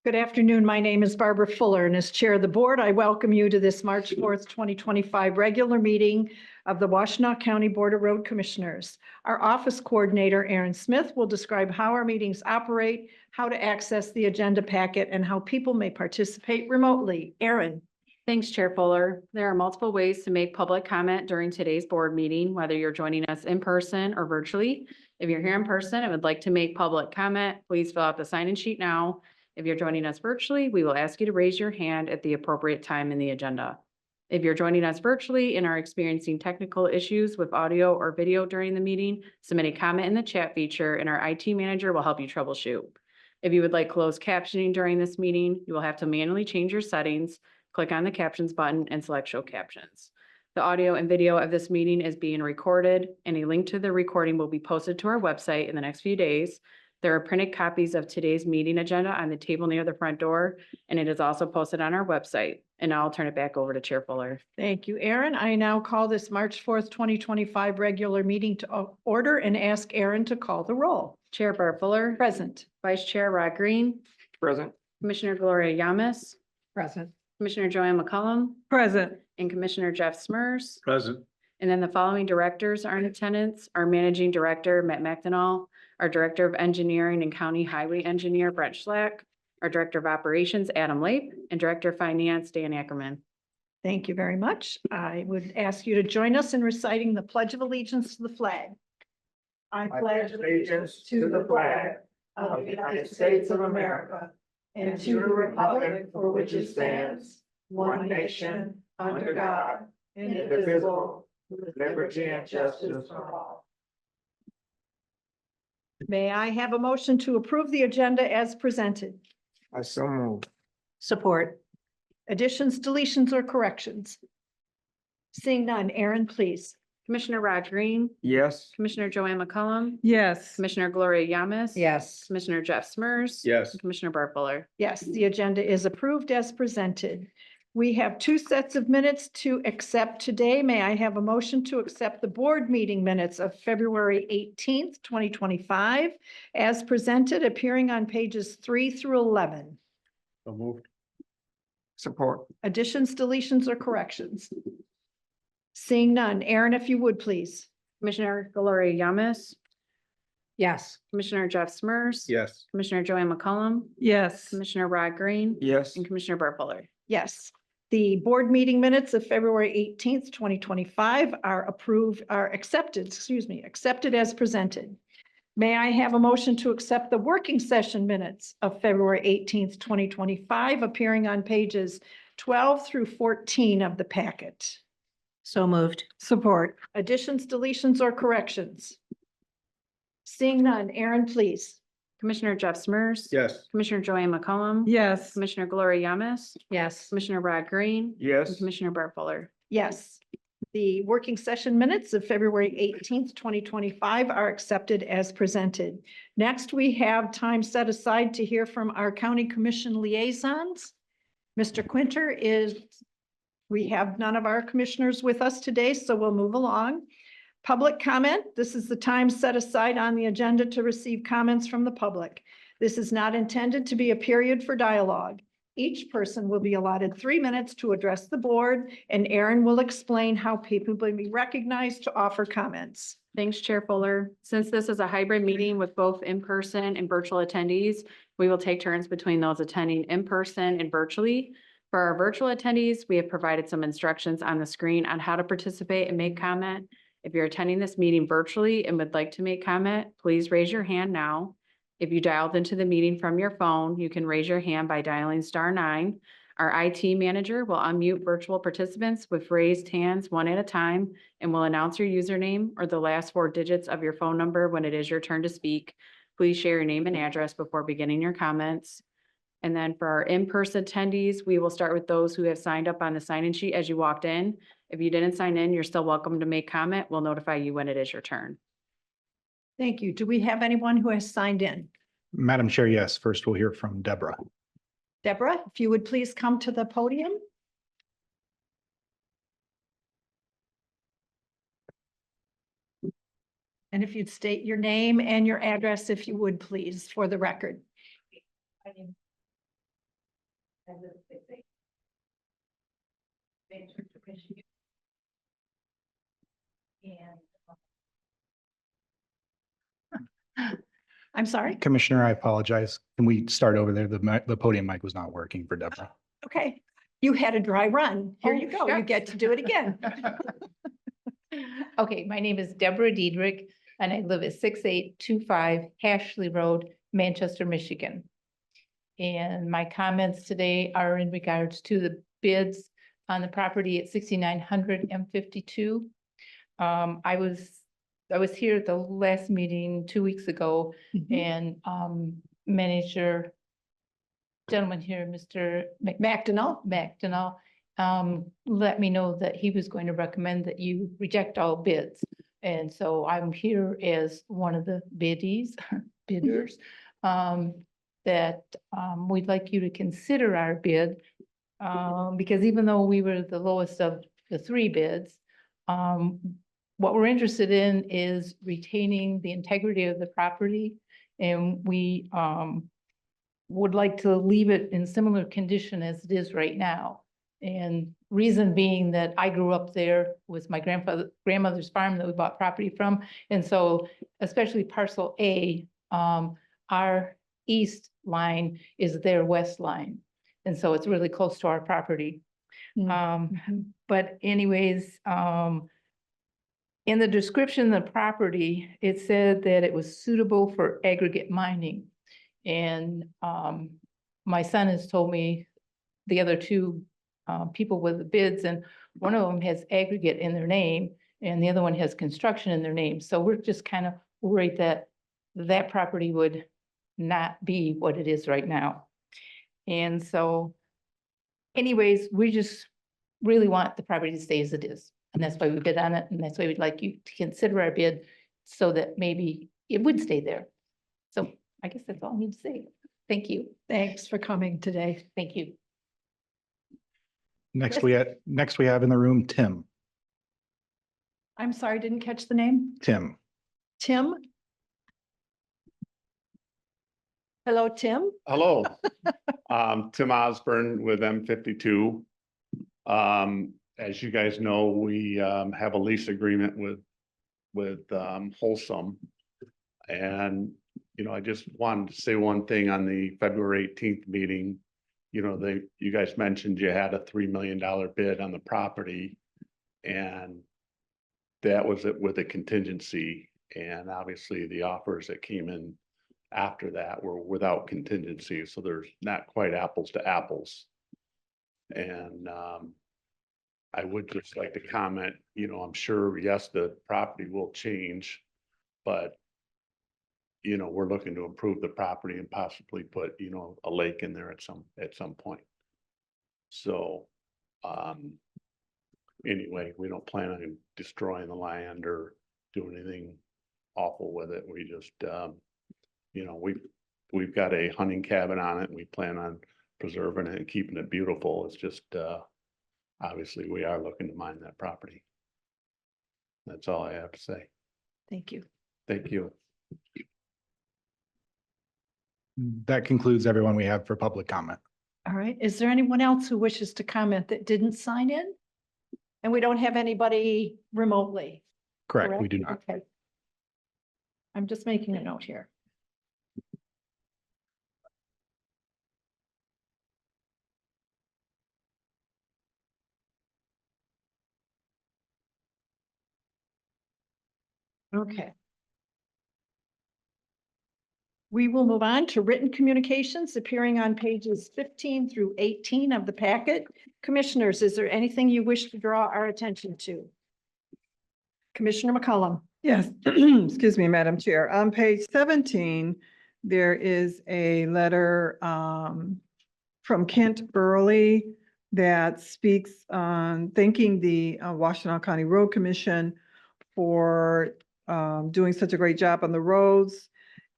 Good afternoon. My name is Barbara Fuller, and as Chair of the Board, I welcome you to this March 4th, 2025 regular meeting of the Washtenaw County Board of Road Commissioners. Our Office Coordinator, Aaron Smith, will describe how our meetings operate, how to access the agenda packet, and how people may participate remotely. Aaron. Thanks, Chair Fuller. There are multiple ways to make public comment during today's board meeting, whether you're joining us in person or virtually. If you're here in person and would like to make public comment, please fill out the sign-in sheet now. If you're joining us virtually, we will ask you to raise your hand at the appropriate time in the agenda. If you're joining us virtually and are experiencing technical issues with audio or video during the meeting, submit a comment in the chat feature and our IT manager will help you troubleshoot. If you would like closed captioning during this meeting, you will have to manually change your settings. Click on the captions button and select show captions. The audio and video of this meeting is being recorded, and a link to the recording will be posted to our website in the next few days. There are printed copies of today's meeting agenda on the table near the front door, and it is also posted on our website. And now I'll turn it back over to Chair Fuller. Thank you, Aaron. I now call this March 4th, 2025 regular meeting to order and ask Aaron to call the roll. Chair Barb Fuller. Present. Vice Chair Rod Green. Present. Commissioner Gloria Yamas. Present. Commissioner Joanne McCollum. Present. And Commissioner Jeff Smurs. Present. And then the following directors are in attendance: our Managing Director, Matt McDonald, our Director of Engineering and County Highway Engineer, Brent Schlack, our Director of Operations, Adam Lape, and Director of Finance, Dan Ackerman. Thank you very much. I would ask you to join us in reciting the Pledge of Allegiance to the flag. I pledge allegiance to the flag of the United States of America and to the republic for which it stands, one nation, under God, indivisible, with liberty and justice for all. May I have a motion to approve the agenda as presented? I so move. Support. Additions, deletions, or corrections? Seeing none, Aaron, please. Commissioner Rod Green, Yes. Commissioner Joanne McCollum, Yes. Commissioner Gloria Yamas. Yes. Commissioner Jeff Smurs. Yes. And Commissioner Barb Fuller. Yes, the agenda is approved as presented. We have two sets of minutes to accept today. May I have a motion to accept the board meeting minutes of February 18th, 2025, as presented, appearing on pages 3 through 11. So moved. Support. Additions, deletions, or corrections? Seeing none. Aaron, if you would, please. Commissioner Gloria Yamas, Yes. Commissioner Jeff Smurs. Yes. Commissioner Joanne McCollum, Yes. Commissioner Rod Green. Yes. And Commissioner Barb Fuller. Yes. The board meeting minutes of February 18th, 2025 are accepted as presented. May I have a motion to accept the working session minutes of February 18th, 2025, appearing on pages 12 through 14 of the packet? So moved. Support. Additions, deletions, or corrections? Seeing none, Aaron, please. Commissioner Jeff Smurs. Yes. Commissioner Joanne McCollum. Yes. Commissioner Gloria Yamas. Yes. Commissioner Rod Green. And Yes. Commissioner Barb Fuller. Yes. The working session minutes of February 18th, 2025 are accepted as presented. Next, we have time set aside to hear from our county commission liaisons. Mr. Quinter we have none of our commissioners with us today, so we'll move along. Public comment. This is the time set aside on the agenda to receive comments from the public. This is not intended to be a period for dialogue. Each person will be allotted 3 minutes to address the board, and Aaron will explain how people will be recognized to offer comments. Thanks, Chair Fuller. Since this is a hybrid meeting with both in-person and virtual attendees, we will take turns between those attending in person and virtually. For our virtual attendees, we have provided some instructions on the screen on how to participate and make comment. If you're attending this meeting virtually and would like to make comment, please raise your hand now. If you dialed into the meeting from your phone, you can raise your hand by dialing *9. Our IT manager will unmute virtual participants with raised hands one at a time and will announce your username or the last 4 digits of your phone number when it is your turn to speak. Please share your name and address before beginning your comments. And then for our in-person attendees, we will start with those who have signed up on the sign-in sheet as you walked in. If you didn't sign in, you're still welcome to make comment. We'll notify you when it is your turn. Thank you. Do we have anyone who has signed in? Madam Chair, yes. First, we'll hear from Deborah. Deborah, if you would please come to the podium. And if you'd state your name and your address, if you would, please, for the record. I'm sorry. Commissioner, I apologize. Can we start over there? The podium mic was not working for Deborah. Okay, you had a dry run. Here you Oh, go. You shucks. get to do it again. Okay, my name is Deborah Diedrich, and I live at 6825 Hashley Road, Manchester, Michigan. And my comments today are in regards to the bids on the property at 6900 M52. I was here at the last meeting 2 weeks ago, Mhm. and manager gentleman here, Mr. McDonough, let me know that he was going to recommend that you reject all bids. And so I'm here as one of the bidders, that, we'd like you to consider our bid. Because even though we were the lowest of the three bids, what we're interested in is retaining the integrity of the property. And we, would like to leave it in similar condition as it is right now. And reason being that I grew up there, was my grandmother's farm that we bought property from. And so especially parcel A, our east line is their west line. And so it's really close to our property. But anyways, in the description of the property, it said that it was suitable for aggregate mining. And my son has told me the other two people with the bids, and one of them has aggregate in their name and the other one has construction in their name. So we're just kind of worried that that property would not be what it is right now. And so anyways, we just really want the property to stay as it is. And that's why we bid on it. And that's why we'd like you to consider our bid so that maybe it would stay there. So I guess that's all I need to say. Thank you. Thanks for coming today. Thank you. Next we have in the room, Tim. I'm sorry, didn't catch the name. Tim. Tim? Hello, Tim? Hello, Tim Osborne with M52. As you guys know, we have a lease agreement with Wholesome. And, you know, I just wanted to say one thing on the February 18th meeting. You know, you guys mentioned you had a $3 million bid on the property. And that was it with a contingency. And obviously the offers that came in after that were without contingency. So there's not quite apples to apples. And I would just like to comment, you know, I'm sure, yes, the property will change, but you know, we're looking to improve the property and possibly put, you know, a lake in there at some point. So, anyway, we don't plan on destroying the land or doing anything awful with it. We just, you know, we've got a hunting cabin on it and we plan on preserving it and keeping it beautiful. It's just, obviously we are looking to mine that property. That's all I have to say. Thank you. Thank you. That concludes everyone we have for public comment. All right. Is there anyone else who wishes to comment that didn't sign in? And we don't have anybody remotely? Correct, we do not. Okay. I'm just making a note here. Okay. We will move on to written communications appearing on pages 15 through 18 of the packet. Commissioners, is there anything you wish to draw our attention to? Commissioner McCollum. Yes, excuse me, Madam Chair. On page 17, there is a letter from Kent Burley that speaks on thanking the Washtenaw County Road Commission for doing such a great job on the roads,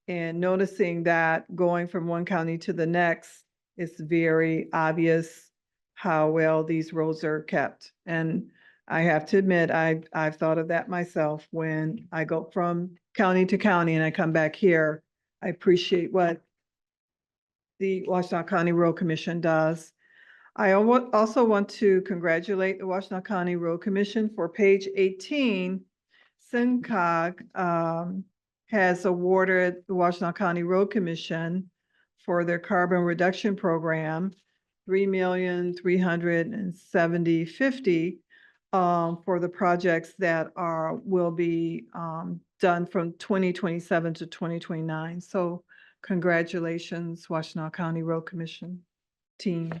and noticing that going from one county to the next, it's very obvious how well these roads are kept. And I have to admit, I've thought of that myself when I go from county to county and I come back here. I appreciate what the Washtenaw County Road Commission does. Also want to congratulate the Washtenaw County Road Commission for page 18. SINCOG has awarded the Washtenaw County Road Commission for their carbon reduction program, $3,370,50 for the projects that will be done from 2027 to 2029. So congratulations, Washtenaw County Road Commission team.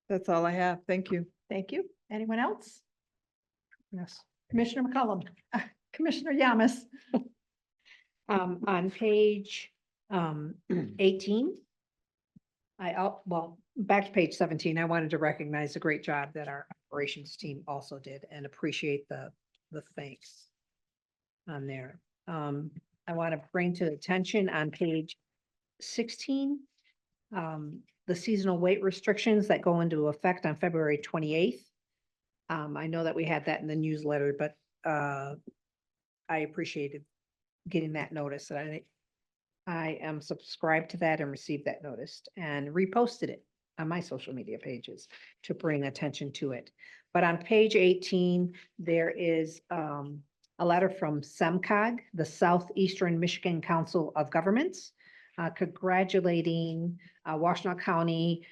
That's all I have. Thank you. Thank you. Anyone else? Yes. Commissioner McCollum, Commissioner Yamas. On page 18. Well, back to page 17, I wanted to recognize the great job that our operations team also did and appreciate the thanks on there. I want to bring to attention on page 16, the seasonal weight restrictions that go into effect on February 28th. I know that we had that in the newsletter, but I appreciated getting that notice. And I am subscribed to that and received that notice and reposted it on my social media pages to bring attention to it. But on page 18, there is a letter from SEMCOG, the Southeastern Michigan Council of Governments, congratulating Washtenaw County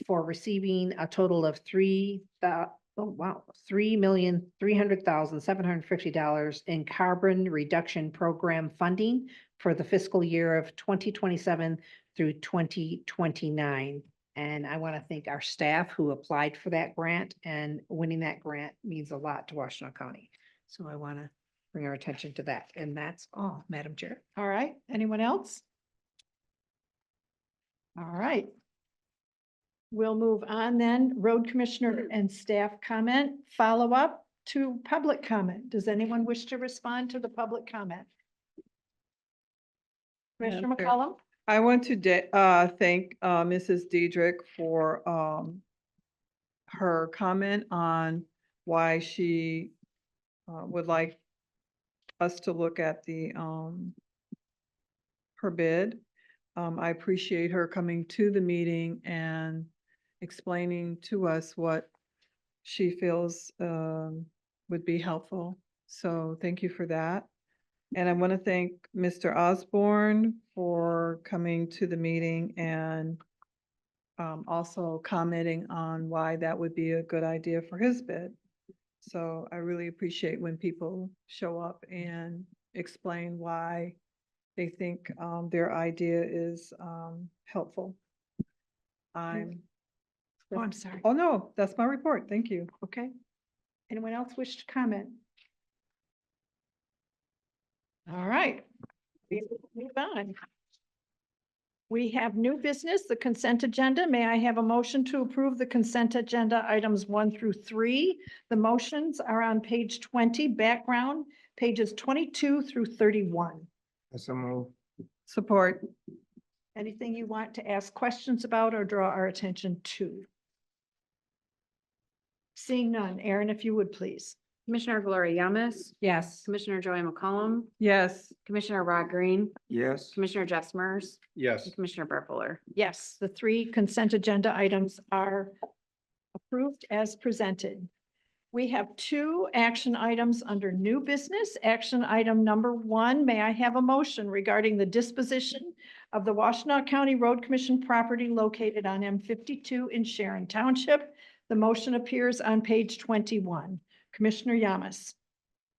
for receiving a total of $3,300,750 in carbon reduction program funding for the fiscal year of 2027 through 2029. And I want to thank our staff who applied for that grant, and winning that grant means a lot to Washtenaw County. So I want to bring our attention to that. And that's all, Madam Chair. All right. Anyone else? All right. We'll move on then. Road Commissioner and staff comment, follow up to public comment. Does anyone wish to respond to the public comment? Commissioner Madam Chair. McCollum? I want to thank Mrs. Diedrich for her comment on why she would like us to look at the her bid. I appreciate her coming to the meeting and explaining to us what she feels would be helpful. So thank you for that. And I want to thank Mr. Osborne for coming to the meeting and also commenting on why that would be a good idea for his bid. So I really appreciate when people show up and explain why they think their idea is helpful. Oh, I'm sorry. Oh, no, that's my report. Thank you. Okay. Anyone else wish to comment? All right. We move on. We have new business, the consent agenda. May I have a motion to approve the consent agenda items 1 through 3? The motions are on page 20, background, pages 22 through 31. Support. Anything you want to ask questions about or draw our attention to? Seeing none, Aaron, if you would please. Commissioner Gloria Yamas, Yes. Commissioner Joy McCollum, Yes. Commissioner Rod Green, Yes. Commissioner Jess Smers, Yes. and Commissioner Brett Fuller. Yes, the 3 consent agenda items are approved as presented. We have 2 action items under new business. Action item number 1, may I have a motion regarding the disposition of the Washtenaw County Road Commission property located on M52 in Sharon Township? The motion appears on page 21. Commissioner Yamas.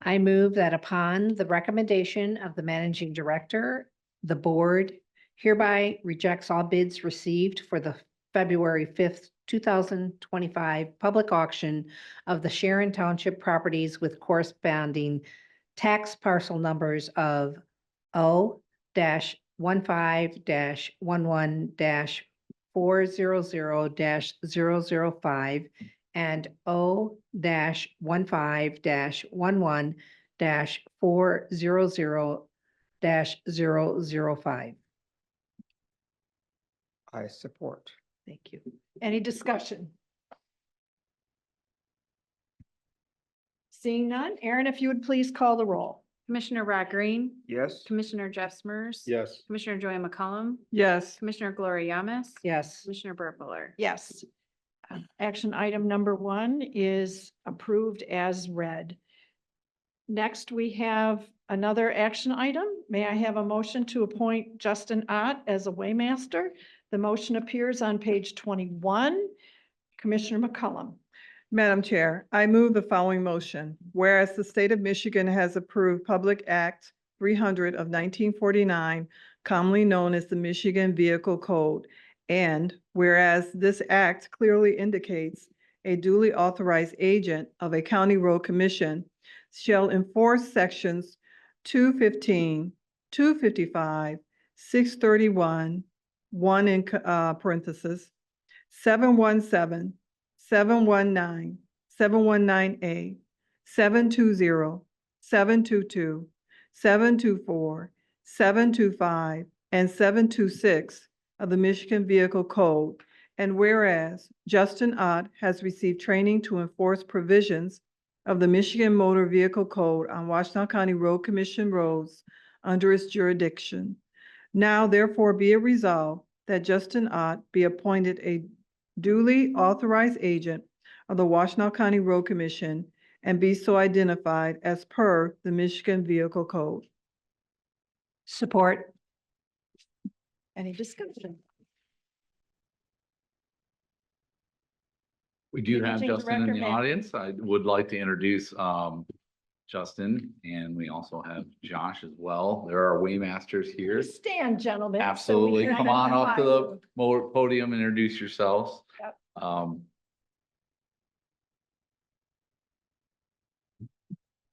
I move that upon the recommendation of the managing director, the board hereby rejects all bids received for the February 5th, 2025 public auction of the Sharon Township properties with corresponding tax parcel numbers of O-15-11-400-005 and O-15-11-400-005. I support. Thank you. Any discussion? Seeing none, Aaron, if you would please call the roll. Commissioner Rod Green, Yes. Commissioner Jeff Smurs. Yes. Commissioner Joy McCollum, Yes. Commissioner Gloria Yamas. Yes. Commissioner Burt Fuller. Yes. Action item number 1 is approved as read. Next, we have another action item. May I have a motion to appoint Justin Ott as a waymaster? The motion appears on page 21. Commissioner McCollum. Madam Chair, I move the following motion. Whereas the state of Michigan has approved Public Act 300 of 1949, commonly known as the Michigan Vehicle Code, and whereas this act clearly indicates a duly authorized agent of a county road commission shall enforce sections 215, 255, 631, 1 in parentheses, 717, 719, 719A, 720, 722, 724, 725, and 726 of the Michigan Vehicle Code. And whereas Justin Ott has received training to enforce provisions of the Michigan Motor Vehicle Code on Washtenaw County Road Commission roads under its jurisdiction. Now therefore be it resolved that Justin Ott be appointed a duly authorized agent of the Washtenaw County Road Commission and be so identified as per the Michigan Vehicle Code. Support. Any discussion? We do have Managing Justin in Director the Mack. audience. I would like to introduce Justin, and we also have Josh as well. There are waymasters here. Please stand, gentlemen. so we Absolutely. can Come on up to identify the you. podium and introduce yourselves. Yep.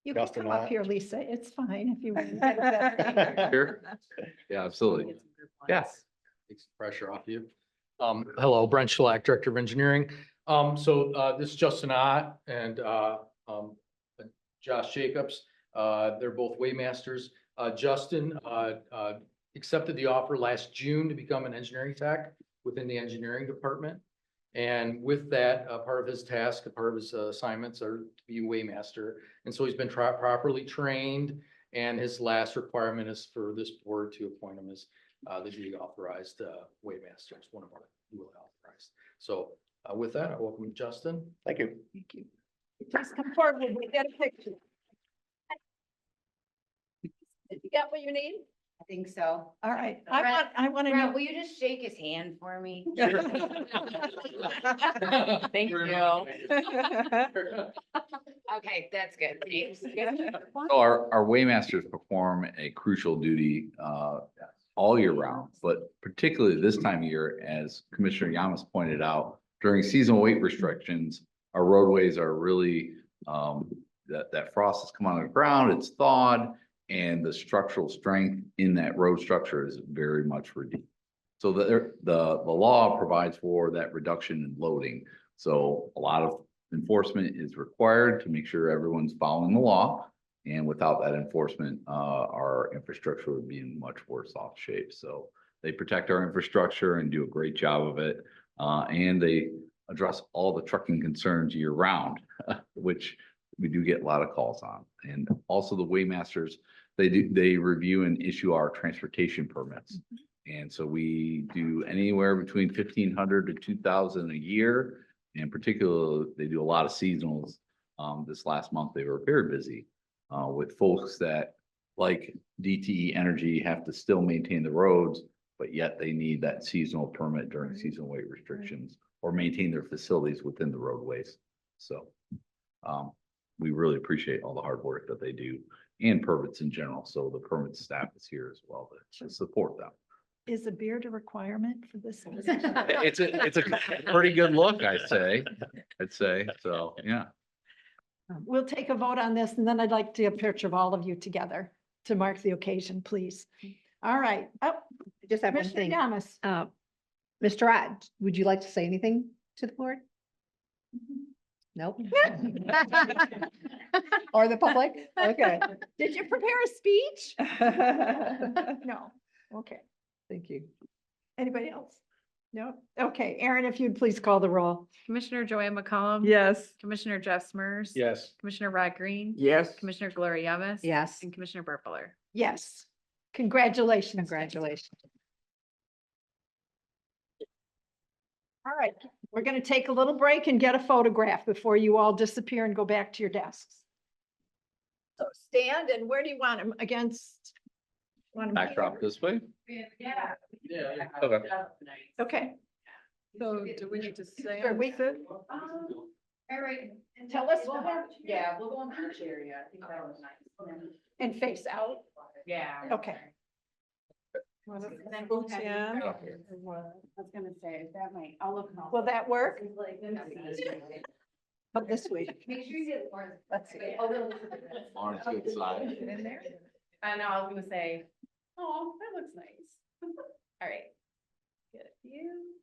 You can Justin come up Ott. here, Lisa. It's fine if you want. to get a better name. Sure. Yeah, absolutely. Yes. Takes the pressure off you. Hello, Brent Schlack, Director of Engineering. This is Justin Ott and Josh Jacobs. They're both waymasters. Justin accepted the offer last June to become an engineering tech within the engineering department. And with that, part of his task, part of his assignments are to be a waymaster. And so he's been properly trained, and his last requirement is for this board to appoint him as the duly authorized waymaster. It's one of our duly authorized. So with that, I welcome Justin. Thank you. Thank you. Please come forward. We get a picture. Did you get what you need? I think so. All right. Brett, I want to Brett, know. will you just shake his hand for me? Thank you. Okay, that's good. Thanks. So our waymasters perform a crucial duty all year round, but particularly this time of year, as Commissioner Yamas pointed out, during seasonal weight restrictions, our roadways are really, that frost has come on the ground, it's thawed, and the structural strength in that road structure is very much reduced. So the law provides for that reduction in loading. So a lot of enforcement is required to make sure everyone's following the law. And without that enforcement, our infrastructure would be in much worse off shape. So they protect our infrastructure and do a great job of it. And they address all the trucking concerns year round, which we do get a lot of calls on. And also the waymasters, they review and issue our transportation permits. And so we do anywhere between 1,500 to 2,000 a year. And particularly, they do a lot of seasonals. This last month, they were very busy with folks that, like DTE Energy, have to still maintain the roads, but yet they need that seasonal permit during seasonal weight restrictions or maintain their facilities within the roadways. So we really appreciate all the hard work that they do and permits in general. So the permit staff is here as well to support them. Is a beard a requirement for this? position? It's a pretty good look, I'd say. So, yeah. We'll take a vote on this, and then I'd like to get a picture of all of you together to mark the occasion, please. All right. Oh, I just have one Commissioner thing. Yamas. Mr. Ott, would you like to say anything to the board? Nope. Or the public? Okay. Did you prepare a speech? No. Okay. Thank you. Anybody else? No? Okay, Aaron, if you'd please call the roll. Commissioner Joanne McCollum. Yes. Commissioner Jeff Smurs. Yes. Commissioner Rod Green. Yes. Commissioner Gloria Yamas. Yes. And Commissioner Burpler. Yes. Congratulations. Congratulations. All right, we're going to take a little break and get a photograph before you all disappear and go back to your desks. So stand, and where do you want them? Against? Want 'em Backdrop here? this way. Yeah. Yeah. Okay. Okay. So do we need to say? Sure, we- All right. Tell us We'll where- go- Yeah, we'll go in the beach area. I think that was nice. And face out. Yeah. Okay. And then we'll have you- Yeah. I was gonna say, that might, I'll look. Will that work? Make Up this way. sure you get Lauren's. Let's see. Lauren's good side. In there. I know, I was gonna say, oh, that looks nice. All right. Get a few.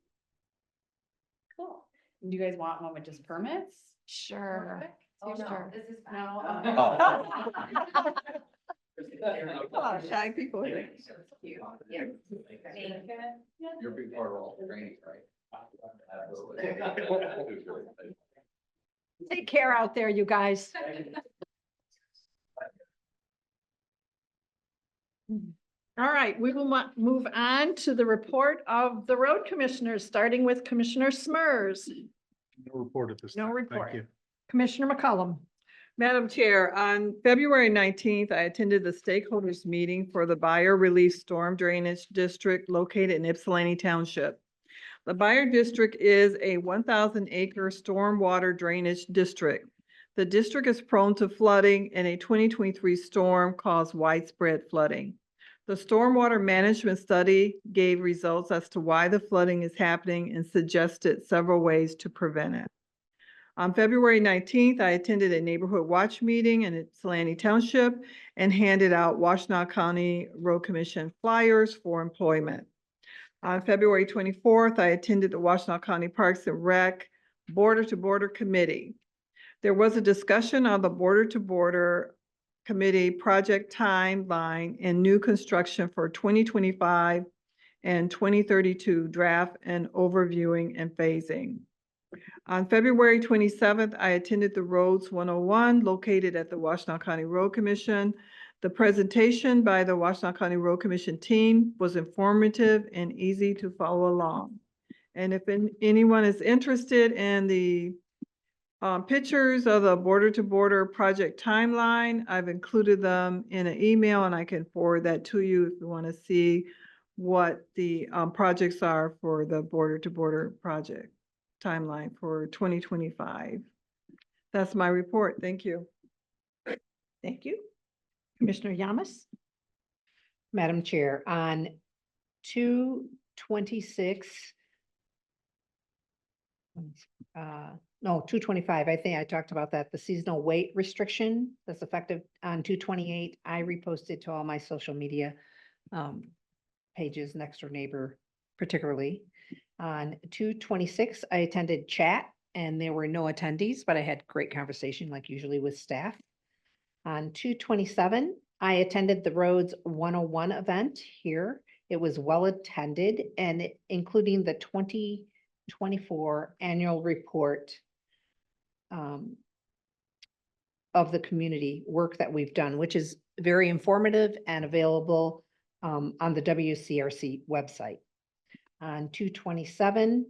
Cool. Do you guys want one with just permits? Sure. Perfect. Oh, no, this is. No. Oh. Oh, shy people. Cute. Yeah. You're a big part of all the training, right? Take care out there, you guys. All right, we will move on to the report of the road commissioners, starting with Commissioner Smurs. No report at this No time. report. Thank you. Commissioner McCollum. Madam Chair, on February 19th, I attended the stakeholders meeting for the Buyer Relief Storm Drainage District located in Ypsilanti Township. The Buyer District is a 1,000-acre stormwater drainage district. The district is prone to flooding, and a 2023 storm caused widespread flooding. The stormwater management study gave results as to why the flooding is happening and suggested several ways to prevent it. On February 19th, I attended a neighborhood watch meeting in Ypsilanti Township and handed out Washtenaw County Road Commission flyers for employment. On February 24th, I attended the Washtenaw County Parks and Rec Border to Border Committee. There was a discussion on the Border to Border Committee project timeline and new construction for 2025 and 2032 draft and overviewing and phasing. On February 27th, I attended the Roads 101 located at the Washtenaw County Road Commission. The presentation by the Washtenaw County Road Commission team was informative and easy to follow along. And if anyone is interested in the pictures of the Border to Border project timeline, I've included them in an email, and I can forward that to you if you want to see what the projects are for the Border to Border project timeline for 2025. That's my report. Thank you. Thank you. Commissioner Yamas. Madam Chair, on 2/26, no, 2/25, I think I talked about that, the seasonal weight restriction that's effective on 2/28. I reposted to all my social media pages, next door neighbor particularly. On 2/26, I attended chat and there were no attendees, but I had great conversation like usually with staff. On 2/27, I attended the Roads 101 event here. It was well attended and including the 2024 annual report of the community work that we've done, which is very informative and available on the WCRC website. On 2/27,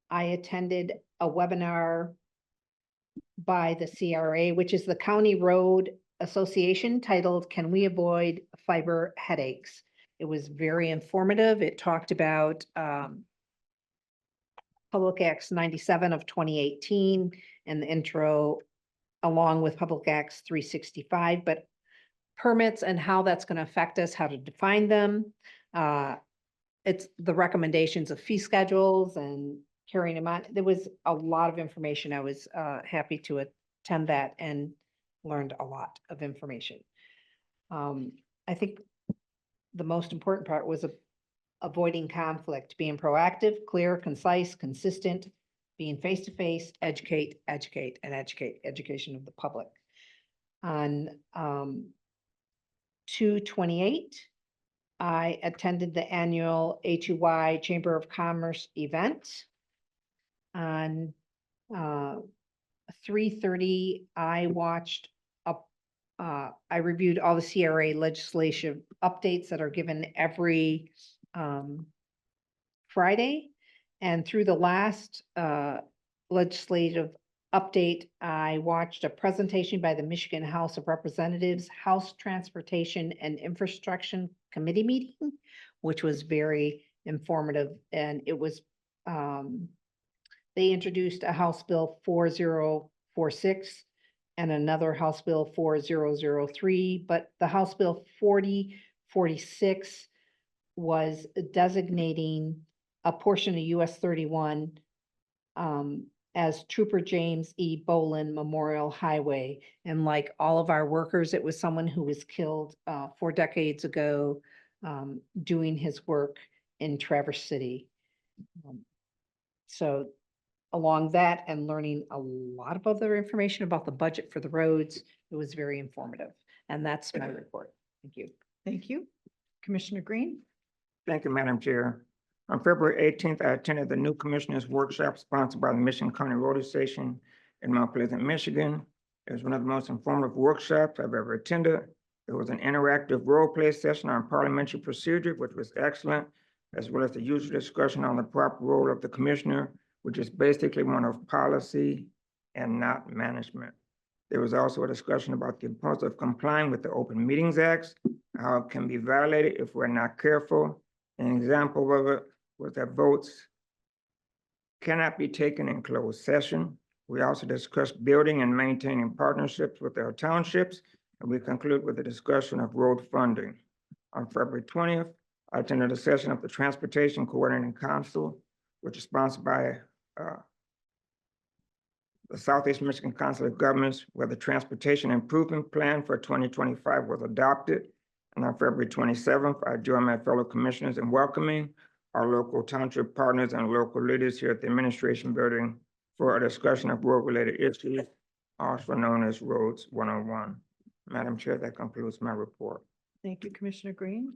I attended a webinar by the CRA, which is the County Road Association, titled "Can We Avoid Fiber Headaches?" It was very informative. It talked about Public Acts 97 of 2018 and the intro, along with Public Acts 365, but permits and how that's going to affect us, how to define them. It's the recommendations of fee schedules and carrying them on. There was a lot of information. I was happy to attend that and learned a lot of information. I think the most important part was avoiding conflict, being proactive, clear, concise, consistent, being face-to-face, educate, education of the public. On 2/28, I attended the annual HUY Chamber of Commerce event. On 3:30, I watched up, I reviewed all the CRA legislation updates that are given every Friday. And through the last legislative update, I watched a presentation by the Michigan House of Representatives House Transportation and Infrastructure Committee meeting, which was very informative. And it was, they introduced a House Bill 4046 and another House Bill 4003, but the House Bill 4046 was designating a portion of US 31 as Trooper James E. Bolin Memorial Highway. And like all of our workers, it was someone who was killed 4 decades ago doing his work in Traverse City. So along that and learning a lot of other information about the budget for the roads, it was very informative. And that's my report. Thank you. Thank you. Commissioner Green? Thank you, Madam Chair. On February 18th, I attended the new commissioners workshop sponsored by the Michigan County Road Station in Mount Pleasant, Michigan. It was one of the most informative workshops I've ever attended. There was an interactive role play session on parliamentary procedure, which was excellent, as well as the usual discussion on the proper role of the commissioner, which is basically one of policy and not management. There was also a discussion about the importance of complying with the Open Meetings Act, how it can be violated if we're not careful. An example of it was that votes cannot be taken in closed session. We also discussed building and maintaining partnerships with our townships, and we conclude with a discussion of road funding. On February 20th, I attended a session of the Transportation Coordinating Council, which is sponsored by the Southeast Michigan Council of Governments, where the Transportation Improvement Plan for 2025 was adopted. And on February 27th, I joined my fellow commissioners in welcoming our local township partners and local leaders here at the Administration Building for a discussion of road-related issues, also known as Roads 101. Madam Chair, that concludes my report. Thank you, Commissioner Green.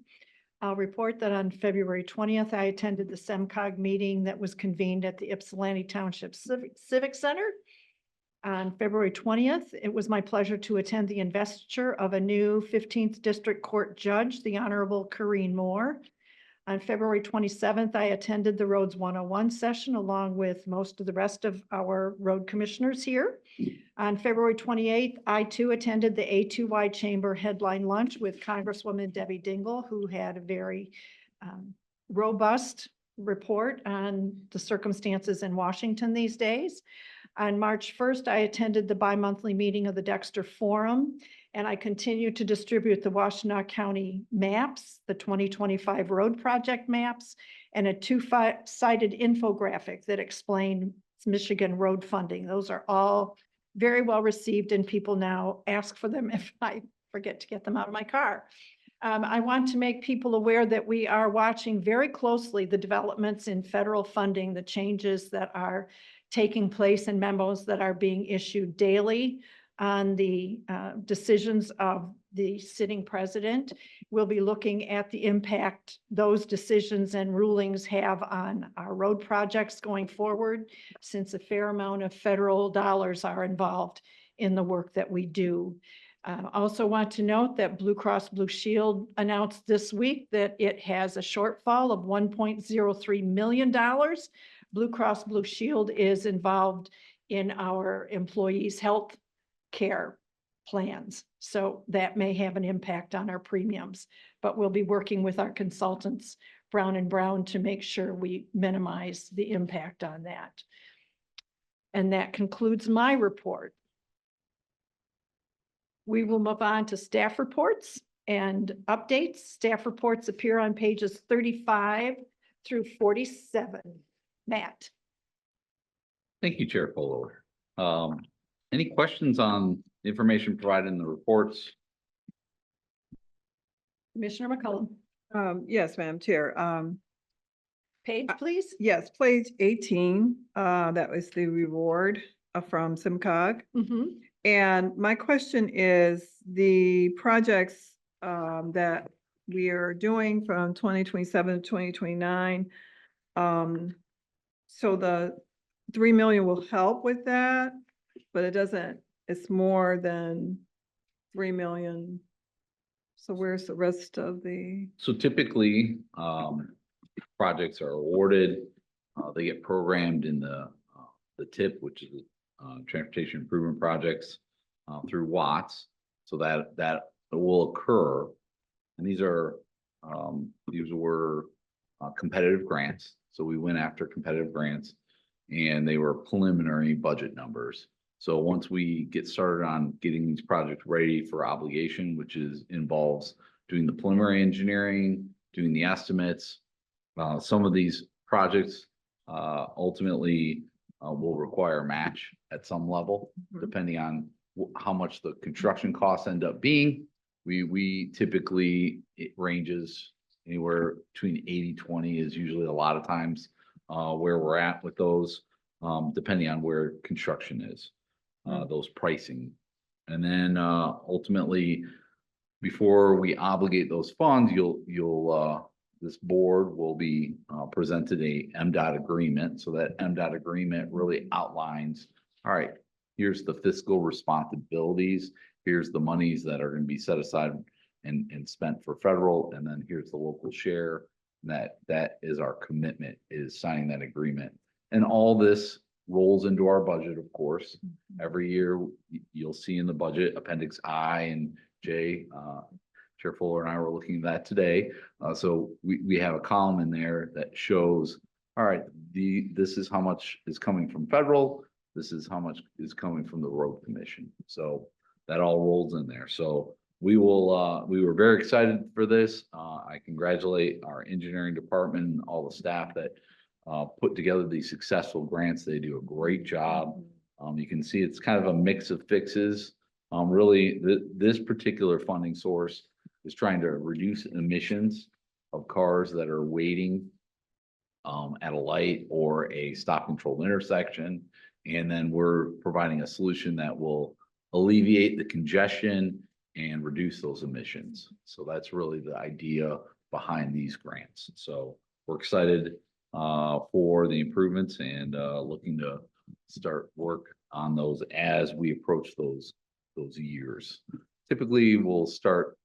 I'll report that on February 20th, I attended the SEMCOG meeting that was convened at the Ypsilanti Township Civic Center. On February 20th, it was my pleasure to attend the investiture of a new 15th District Court Judge, the Honorable Corrine Moore. On February 27th, I attended the Roads 101 session along with most of the rest of our road commissioners here. On February 28th, I too attended the A2Y Chamber headline lunch with Congresswoman Debbie Dingell, who had a very robust report on the circumstances in Washington these days. On March 1st, I attended the bi-monthly meeting of the Dexter Forum, and I continue to distribute the Washtenaw County maps, the 2025 road project maps, and a two-sided infographic that explain Michigan road funding. Those are all very well received, and people now ask for them if I forget to get them out of my car. I want to make people aware that we are watching very closely the developments in federal funding, the changes that are taking place and memos that are being issued daily on the decisions of the sitting president. We'll be looking at the impact those decisions and rulings have on our road projects going forward, since a fair amount of federal dollars are involved in the work that we do. Also want to note that Blue Cross Blue Shield announced this week that it has a shortfall of $1.03 million. Blue Cross Blue Shield is involved in our employees' health care plans. So that may have an impact on our premiums, but we'll be working with our consultants, Brown & Brown, to make sure we minimize the impact on that. And that concludes my report. We will move on to staff reports and updates. Staff reports appear on pages 35 through 47. Matt. Thank you, Chair Fuller. Any questions on the information provided in the reports? Commissioner McCollum. Yes, Madam Chair. Page, please. Yes, page 18, that was the reward from SEMCOG. Mm-hmm. And my question is the projects that we are doing from 2027 to 2029. So the 3 million will help with that, but it doesn't, it's more than 3 million. So where's the rest of the? So typically, projects are awarded, they get programmed in the TIP, which is Transportation Improvement Projects, through Watts. So that will occur. And these were competitive grants. So we went after competitive grants and they were preliminary budget numbers. So once we get started on getting these projects ready for obligation, which involves doing the preliminary engineering, doing the estimates, some of these projects ultimately will require a match at some level, depending on how much the construction costs end up being. We typically, it ranges anywhere between 80-20 is usually a lot of times where we're at with those, depending on where construction is, those pricing. And then ultimately, before we obligate those funds, this board will be presented a MDOT agreement. So that MDOT agreement really outlines, all right, here's the fiscal responsibilities. Here's the monies that are going to be set aside and spent for federal. And then here's the local share. That is our commitment, is signing that agreement. And all this rolls into our budget, of course. Every year you'll see in the budget Appendix I and J, Chair Fuller and I were looking at that today. So we have a column in there that shows, all right, this is how much is coming from federal. This is how much is coming from the road commission. So that all rolls in there. So we were very excited for this. I congratulate our engineering department and all the staff that put together these successful grants. They do a great job. You can see it's kind of a mix of fixes. Really, this particular funding source is trying to reduce emissions of cars that are waiting at a light or a stop controlled intersection. And then we're providing a solution that will alleviate the congestion and reduce those emissions. So that's really the idea behind these grants. So we're excited for the improvements and looking to start work on those as we approach those years. Typically, we'll start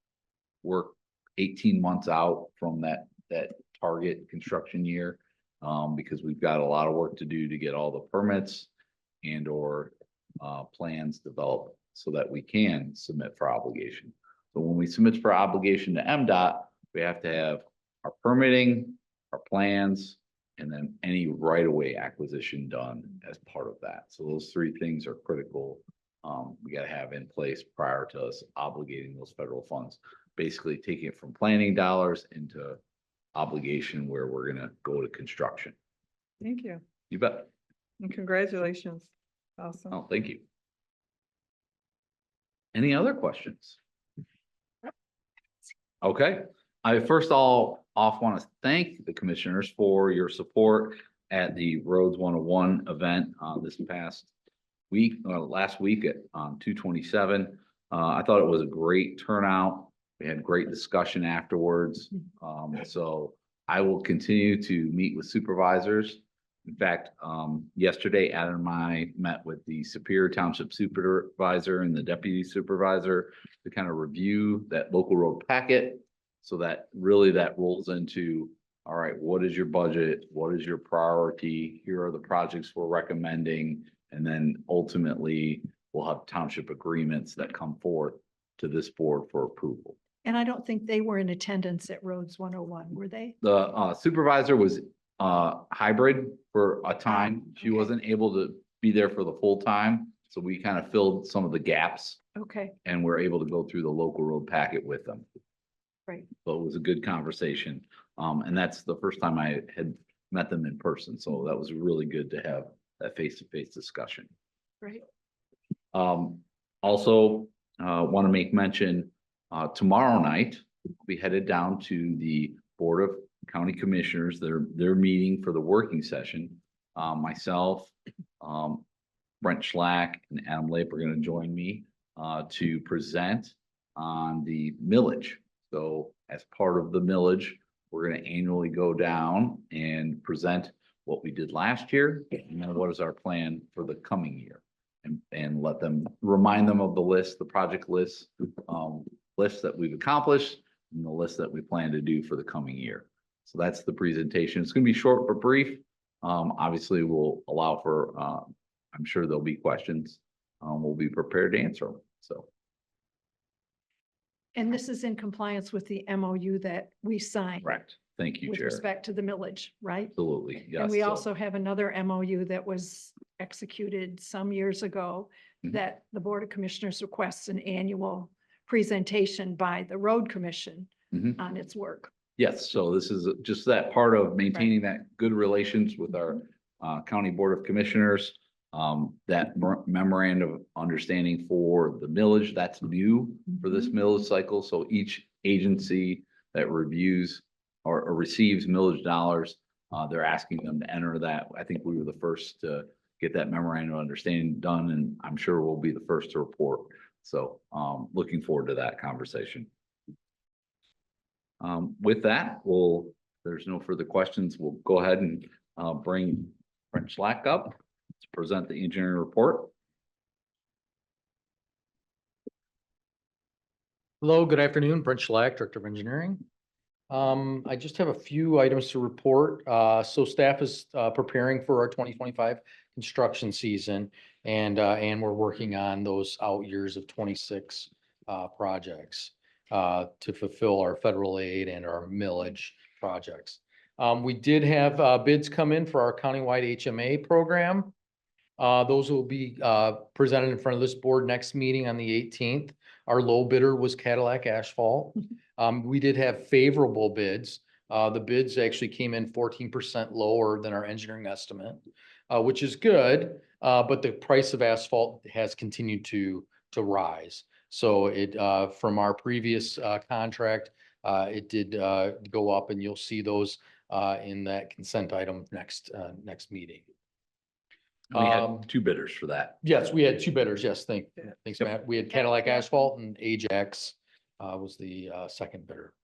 work 18 months out from that target construction year, because we've got a lot of work to do to get all the permits and or plans developed so that we can submit for obligation. So when we submit for obligation to MDOT, we have to have our permitting, our plans, and then any right-of-way acquisition done as part of that. So those three things are critical. We got to have in place prior to us obligating those federal funds, basically taking it from planning dollars into obligation where we're going to go to construction. Thank you. You bet. And congratulations. Awesome. Oh, thank you. Any other questions? Okay, I first all off want to thank the commissioners for your support at the Roads 101 event this past week, last week at 2/27. I thought it was a great turnout. We had great discussion afterwards. So I will continue to meet with supervisors. In fact, yesterday, Adam and I met with the Superior Township Supervisor and the Deputy Supervisor to kind of review that local road packet. So that really that rolls into, all right, what is your budget? What is your priority? Here are the projects we're recommending. And then ultimately, we'll have township agreements that come forth to this board for approval. And I don't think they were in attendance at Roads 101, were they? The supervisor was hybrid for a time. She okay. wasn't able to be there for the full time. So we kind of filled some of the gaps Okay, and we're able to go through the local road packet with them. right. So it was a good conversation. And that's the first time I had met them in person. So that was really good to have that face-to-face discussion. Right. Also, want to make mention, tomorrow night, we headed down to the Board of County Commissioners. They're meeting for the working session. Myself, Brent Schlack and Adam Lape are going to join me to present on the millage. So as part of the millage, we're gonna annually go down and present what we did last year, and then what is our plan for the coming year? And let them, remind them of the list, the project list, lists that we've accomplished, and the list that we plan to do for the coming year. So that's the presentation. It's gonna be short but brief. Obviously, we'll allow for, I'm sure there'll be questions. We'll be prepared to answer them, so. And this is in compliance with the MOU that we signed. Correct. Thank you, With Chair. respect to the millage, right? Absolutely, yes. And we so- also have another MOU that was executed some years ago Mhm. that the Board of Commissioners requests an annual presentation by the Road Commission Mhm. on its work. Yes, so this is just that part of maintaining that good relations with our County Board of Commissioners. That memorandum of understanding for the millage, that's new for this millage cycle. So each agency that reviews or receives millage dollars, they're asking them to enter that. I think we were the first to get that memorandum of understanding done, and I'm sure we'll be the first to report. So looking forward to that conversation. With that, if there's no further questions, we'll go ahead and bring Brent Schlack up to present the engineering report. Hello, good afternoon, Brent Schlack, Director of Engineering. I just have a few items to report. So staff is preparing for our 2025 construction season, and we're working on those out years of 26 projects to fulfill our federal aid and our millage projects. We did have bids come in for our countywide HMA program. Those will be presented in front of this board next meeting on the 18th. Our low bidder was Cadillac Asphalt. We did have favorable bids. The bids actually came in 14% lower than our engineering estimate, which is good, but the price of asphalt has continued to rise. So it from our previous contract, it did go up, and you'll see those in that consent item next meeting. We had two bidders for that. Yes, we had two bidders. Yes, thanks, Yep. Matt. We had Cadillac Asphalt and Ajax was the second bidder.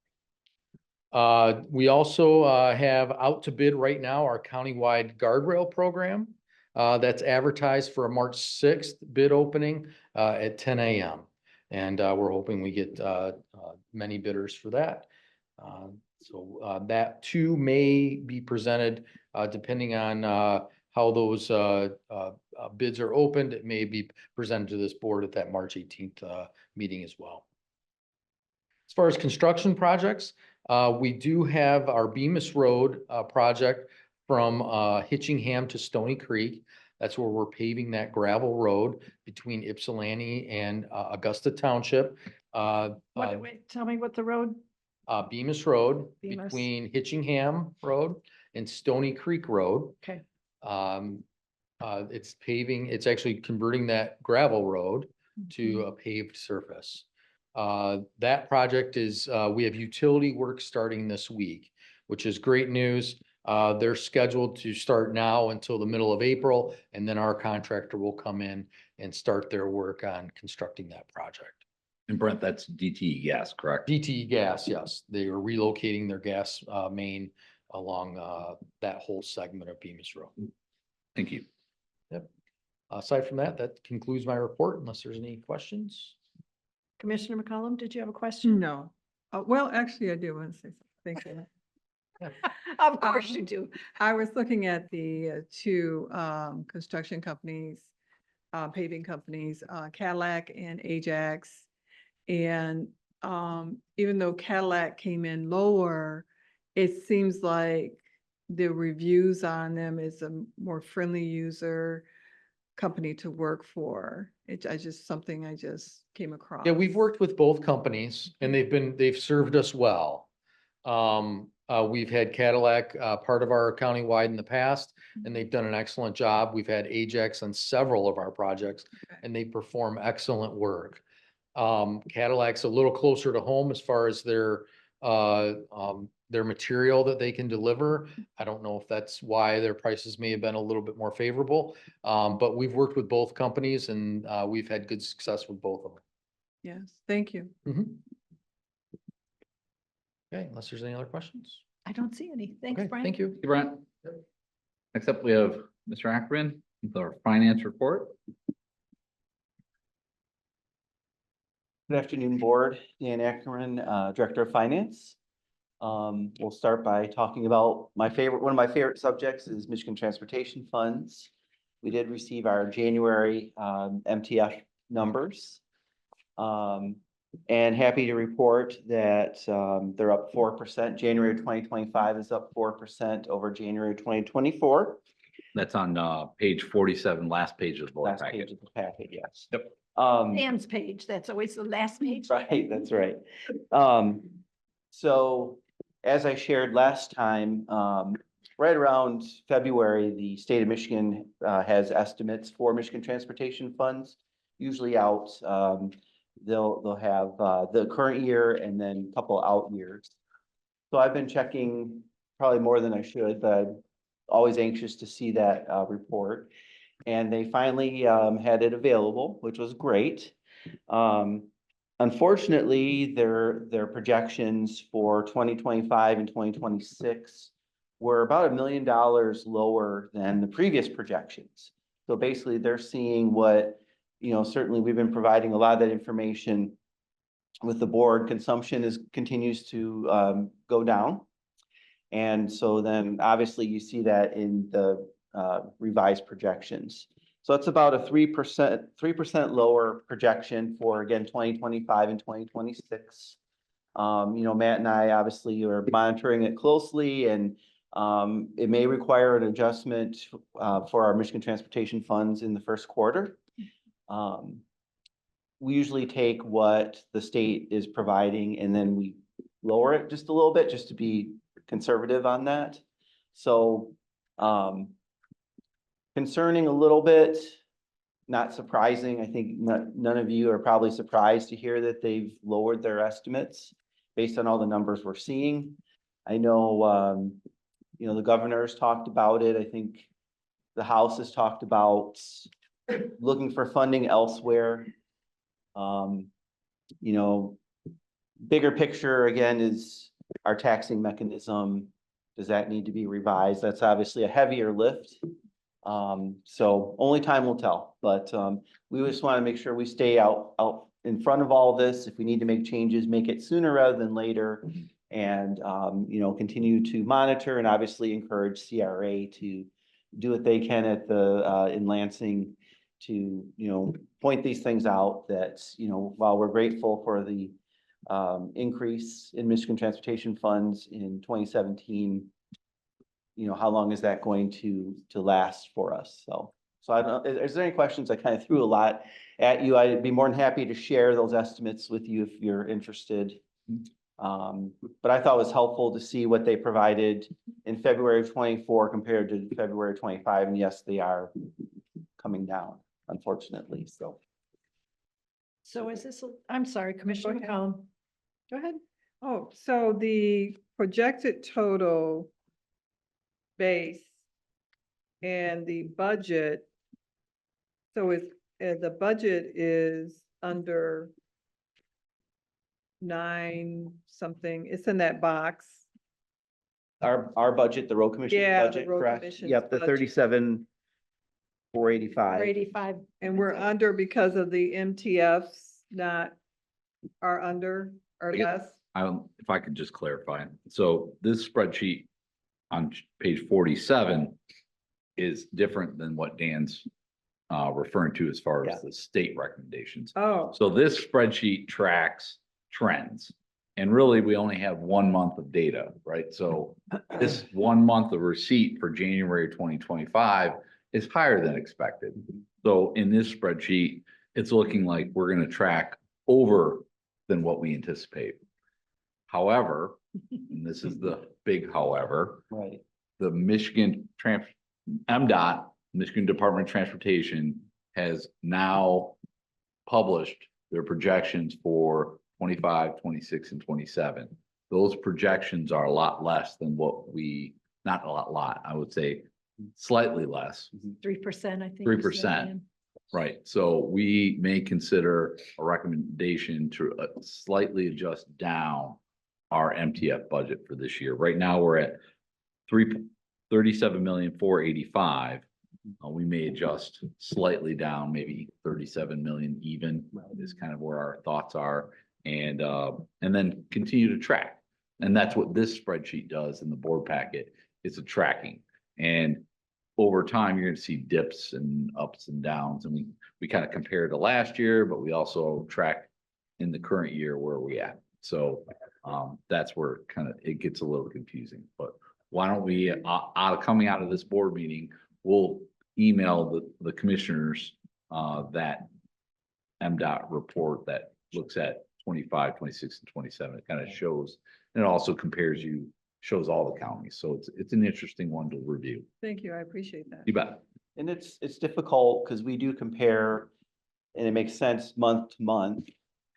We also have out to bid right now our countywide guardrail program. That's advertised for a March 6th bid opening at 10 a.m. And we're hoping we get many bidders for that. So that too may be presented depending on how those bids are opened. It may be presented to this board at that March 18th meeting as well. As far as construction projects, we do have our Bemis Road project from Hitchingham to Stony Creek. That's where we're paving that gravel road between Ypsilanti and Augusta Township. Wait, tell me what the road, Bemis Road Bemis. between Hitchingham Road and Stony Creek Road. okay, It's paving, it's actually converting that gravel road to a paved surface. That project is, we have utility work starting this week, which is great news. They're scheduled to start now until the middle of April, and then our contractor will come in and start their work on constructing that project. And Brent, that's DTE gas, correct? DTE Gas, yes, they are relocating their gas main along that whole segment of Bemis Road. Thank you. Aside from that, that concludes my report unless there's any questions. Commissioner McCollum, did you have a question? No. Well, actually, I do want to say something. Thank you. Of course you do. I was looking at the two construction companies, paving companies, Cadillac and Ajax. And even though Cadillac came in lower, it seems like the reviews on them is a more friendly user company to work for. Something I just came across. Yeah, we've worked with both companies and they've served us well. We've had Cadillac, part of our countywide in the past, and they've done an excellent job. We've had Ajax on several of our projects and they perform excellent work. Cadillac's a little closer to home as far as their material that they can deliver. I don't know if that's why their prices may have been a little bit more favorable. But we've worked with both companies and we've had good success with both of them. Yes, thank you. Okay, unless there's any other questions. I don't see any. Thanks, Okay, Brian. thank you. Thank you, Brent. Next up, we have Mr. Akron with our finance report. Good afternoon, Board. Dan Ackerman, Director of Finance. We'll start by talking about one of my favorite subjects is Michigan Transportation Funds. We did receive our January MTF numbers. And happy to report that they're up 4%. January 2025 is up 4% over January 2024. That's on page 47, last page of the board Last page packet. of the packet, yes. Yep. Dan's page, that's always the last page. Right, that's right. So as I shared last time, right around February, the state of Michigan has estimates for Michigan Transportation Funds, usually out. They'll have the current year and then a couple out years. So I've been checking probably more than I should, but I'm always anxious to see that report. And they finally had it available, which was great. Unfortunately, their projections for 2025 and 2026 were about $1 million lower than the previous projections. So basically, they're seeing what, certainly we've been providing a lot of that information with the board. Consumption continues to go down. And so then obviously you see that in the revised projections. So it's about a 3% lower projection for, again, 2025 and 2026. Matt and I obviously are monitoring it closely, and it may require an adjustment for our Michigan Transportation Funds in the first quarter. We usually take what the state is providing and then we lower it just a little bit just to be conservative on that. So concerning a little bit, not surprising. I think none of you are probably surprised to hear that they've lowered their estimates based on all the numbers we're seeing. I know, the governor's talked about it. I think the House has talked about looking for funding elsewhere. Bigger picture again is our taxing mechanism. Does that need to be revised? That's obviously a heavier lift. So only time will tell, but we just want to make sure we stay out in front of all this. If we need to make changes, make it sooner rather than later, and continue to monitor and obviously encourage CRA to do what they can in Lansing to point these things out. That while we're grateful for the increase in Michigan Transportation Funds in 2017. How long is that going to last for us? So I don't know, is there any questions? I kind of threw a lot at you. I'd be more than happy to share those estimates with you if you're interested. But I thought it was helpful to see what they provided in February of 24 compared to February of 25. And yes, they are coming down, unfortunately, so. So is this, I'm sorry, Commissioner Go ahead. McCollum. Go ahead. Oh, so the projected total base and the budget. So the budget is under 9 something. It's in that box. Our budget, the road commission Yeah, the budget, road correct? commission's Yep, the budget. 37,485. 85. And we're under because of the MTFs are under or Yeah. less. If I could just clarify. So this spreadsheet on page 47 is different than what Dan's referring to as far as the state recommendations. Oh, So this spreadsheet tracks trends. And really, we only have 1 month of data, right? So this 1 month of receipt for January 2025 is higher than expected. So in this spreadsheet, it's looking like we're going to track over than what we anticipate. However, and this is the big however, Right. the MDOT, Michigan Department of Transportation, has now published their projections for 25, 26, and 27. Those projections are a lot less than what not a lot, I would say slightly less, 3%, I think. 3%. Right? So we may consider a recommendation to slightly adjust down our MTF budget for this year. Right now, we're at 37,485,000. We may adjust slightly down, maybe 37 million even is kind of where our thoughts are. And then continue to track. And that's what this spreadsheet does in the board packet. It's a tracking. And over time, you're going to see dips and ups and downs. And we kind of compare to last year, but we also track in the current year where we at. So that's where kind of it gets a little confusing. But why don't we, coming out of this board meeting, we'll email the commissioners that MDOT report that looks at 25, 26, and 27. It kind of shows, and it also compares shows all the counties. So it's an interesting one to review. Thank you. I appreciate that. You bet. And it's difficult because we do compare, and it makes sense month to month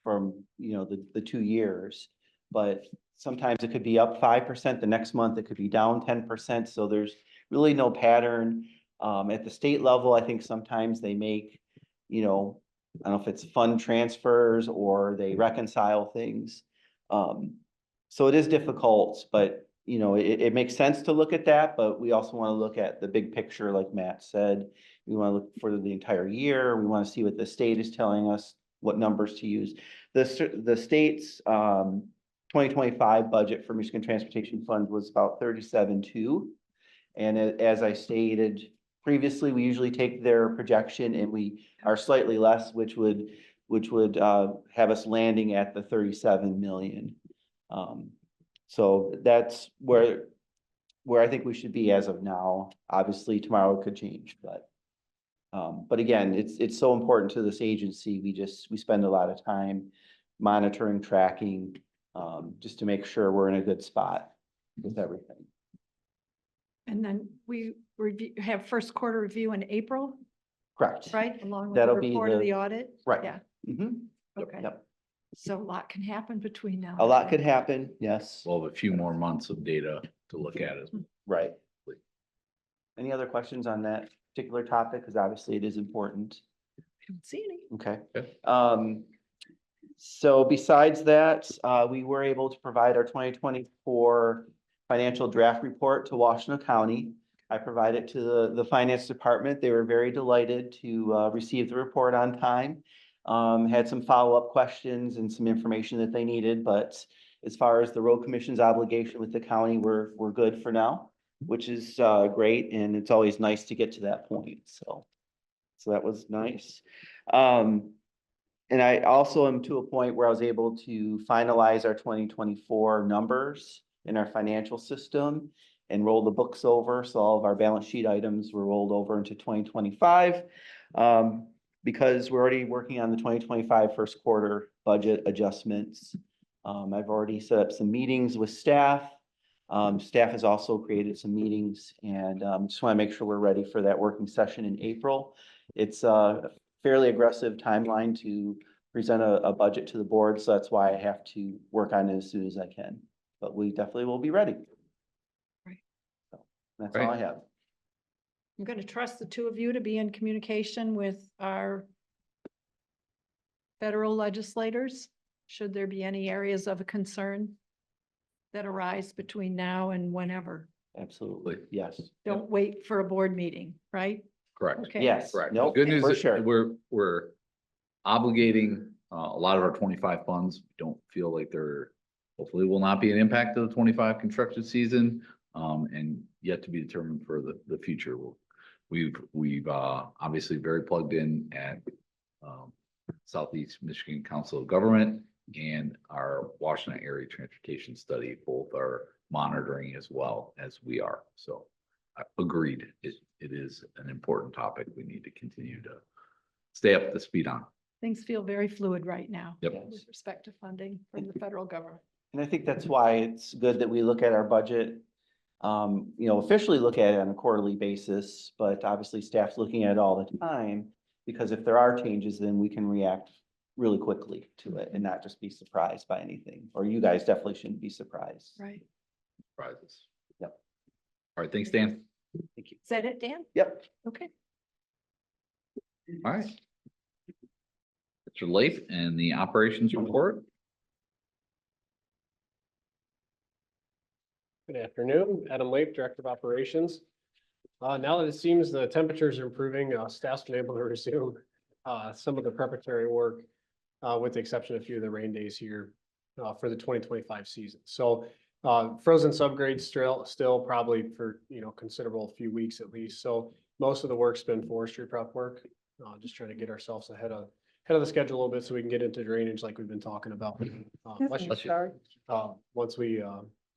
from, the 2 years. But sometimes it could be up 5%, the next month it could be down 10%. So there's really no pattern. At the state level, I think sometimes they make, I don't know if it's fund transfers or they reconcile things. So it is difficult, but it makes sense to look at that, but we also want to look at the big picture, like Matt said. We want to look for the entire year. We want to see what the state is telling us, what numbers to use. The state's 2025 budget for Michigan Transportation Fund was about 37.2. And as I stated previously, we usually take their projection and we are slightly less, which would have us landing at the 37 million. So that's where I think we should be as of now. Obviously, tomorrow it could change, but again, it's so important to this agency. We spend a lot of time monitoring, tracking, just to make sure we're in a good spot with everything. And then we have first quarter review in April, Correct. right? Along with the That'll be report of the- the audit? Right. Yeah, Mhm. okay. Yep. So a lot can happen between now. A and lot then. could happen. Yes. We'll have a few more months of data to look at as well. Right. Any other questions on that particular topic? Because obviously it is important. I don't see any. Okay. Okay. So besides that, we were able to provide our 2024 financial draft report to Washtenaw County. I provided to the finance department. They were very delighted to receive the report on time. Had some follow-up questions and some information that they needed, but as far as the road commission's obligation with the county, we're good for now, which is great, and it's always nice to get to that point. So that was nice. And I also am to a point where I was able to finalize our 2024 numbers in our financial system and roll the books over. So all of our balance sheet items were rolled over into 2025. Because we're already working on the 2025 first quarter budget adjustments. I've already set up some meetings with staff. Staff has also created some meetings, and just want to make sure we're ready for that working session in April. It's a fairly aggressive timeline to present a budget to the board, so that's why I have to work on it as soon as I can. But we definitely will be ready. Right. So that's all I Right. have. I'm going to trust the two of you to be in communication with our federal legislators, should there be any areas of concern that arise between now and whenever. Absolutely. Yes. Don't wait for a board meeting, right? Correct. Okay. Yes. Correct. The Nope, good news for is sure. we're obligating a lot of our 25 funds. We don't feel like hopefully will not be an impact of the 25 construction season, and yet to be determined for the future. We've obviously very plugged in at Southeast Michigan Council of Government and our Washtenaw Area Transportation Study. Both are monitoring as well as we are. So agreed, it is an important topic we need to continue to stay up to speed on. Things feel very fluid right now. Yep. With respect to funding from the federal government. And I think that's why it's good that we look at our budget, officially look at it on a quarterly basis, but obviously staff's looking at it all the time. Because if there are changes, then we can react really quickly to it and not just be surprised by anything. Or you guys definitely shouldn't be surprised. Right. Prizes. Yep. All right, thanks, Dan. Thank you. Is that it, Dan? Yep. Okay. All right. Mr. Leif and the operations report. Good afternoon, Adam Leip, Director of Operations. Now that it seems the temperatures are improving, staff's been able to resume some of the preparatory work with the exception of a few of the rain days here for the 2025 season. So frozen subgrades still probably for, considerable few weeks at least. So most of the work's been forestry prep work, just trying to get ourselves ahead of the schedule a little bit so we can get into drainage like we've been talking about.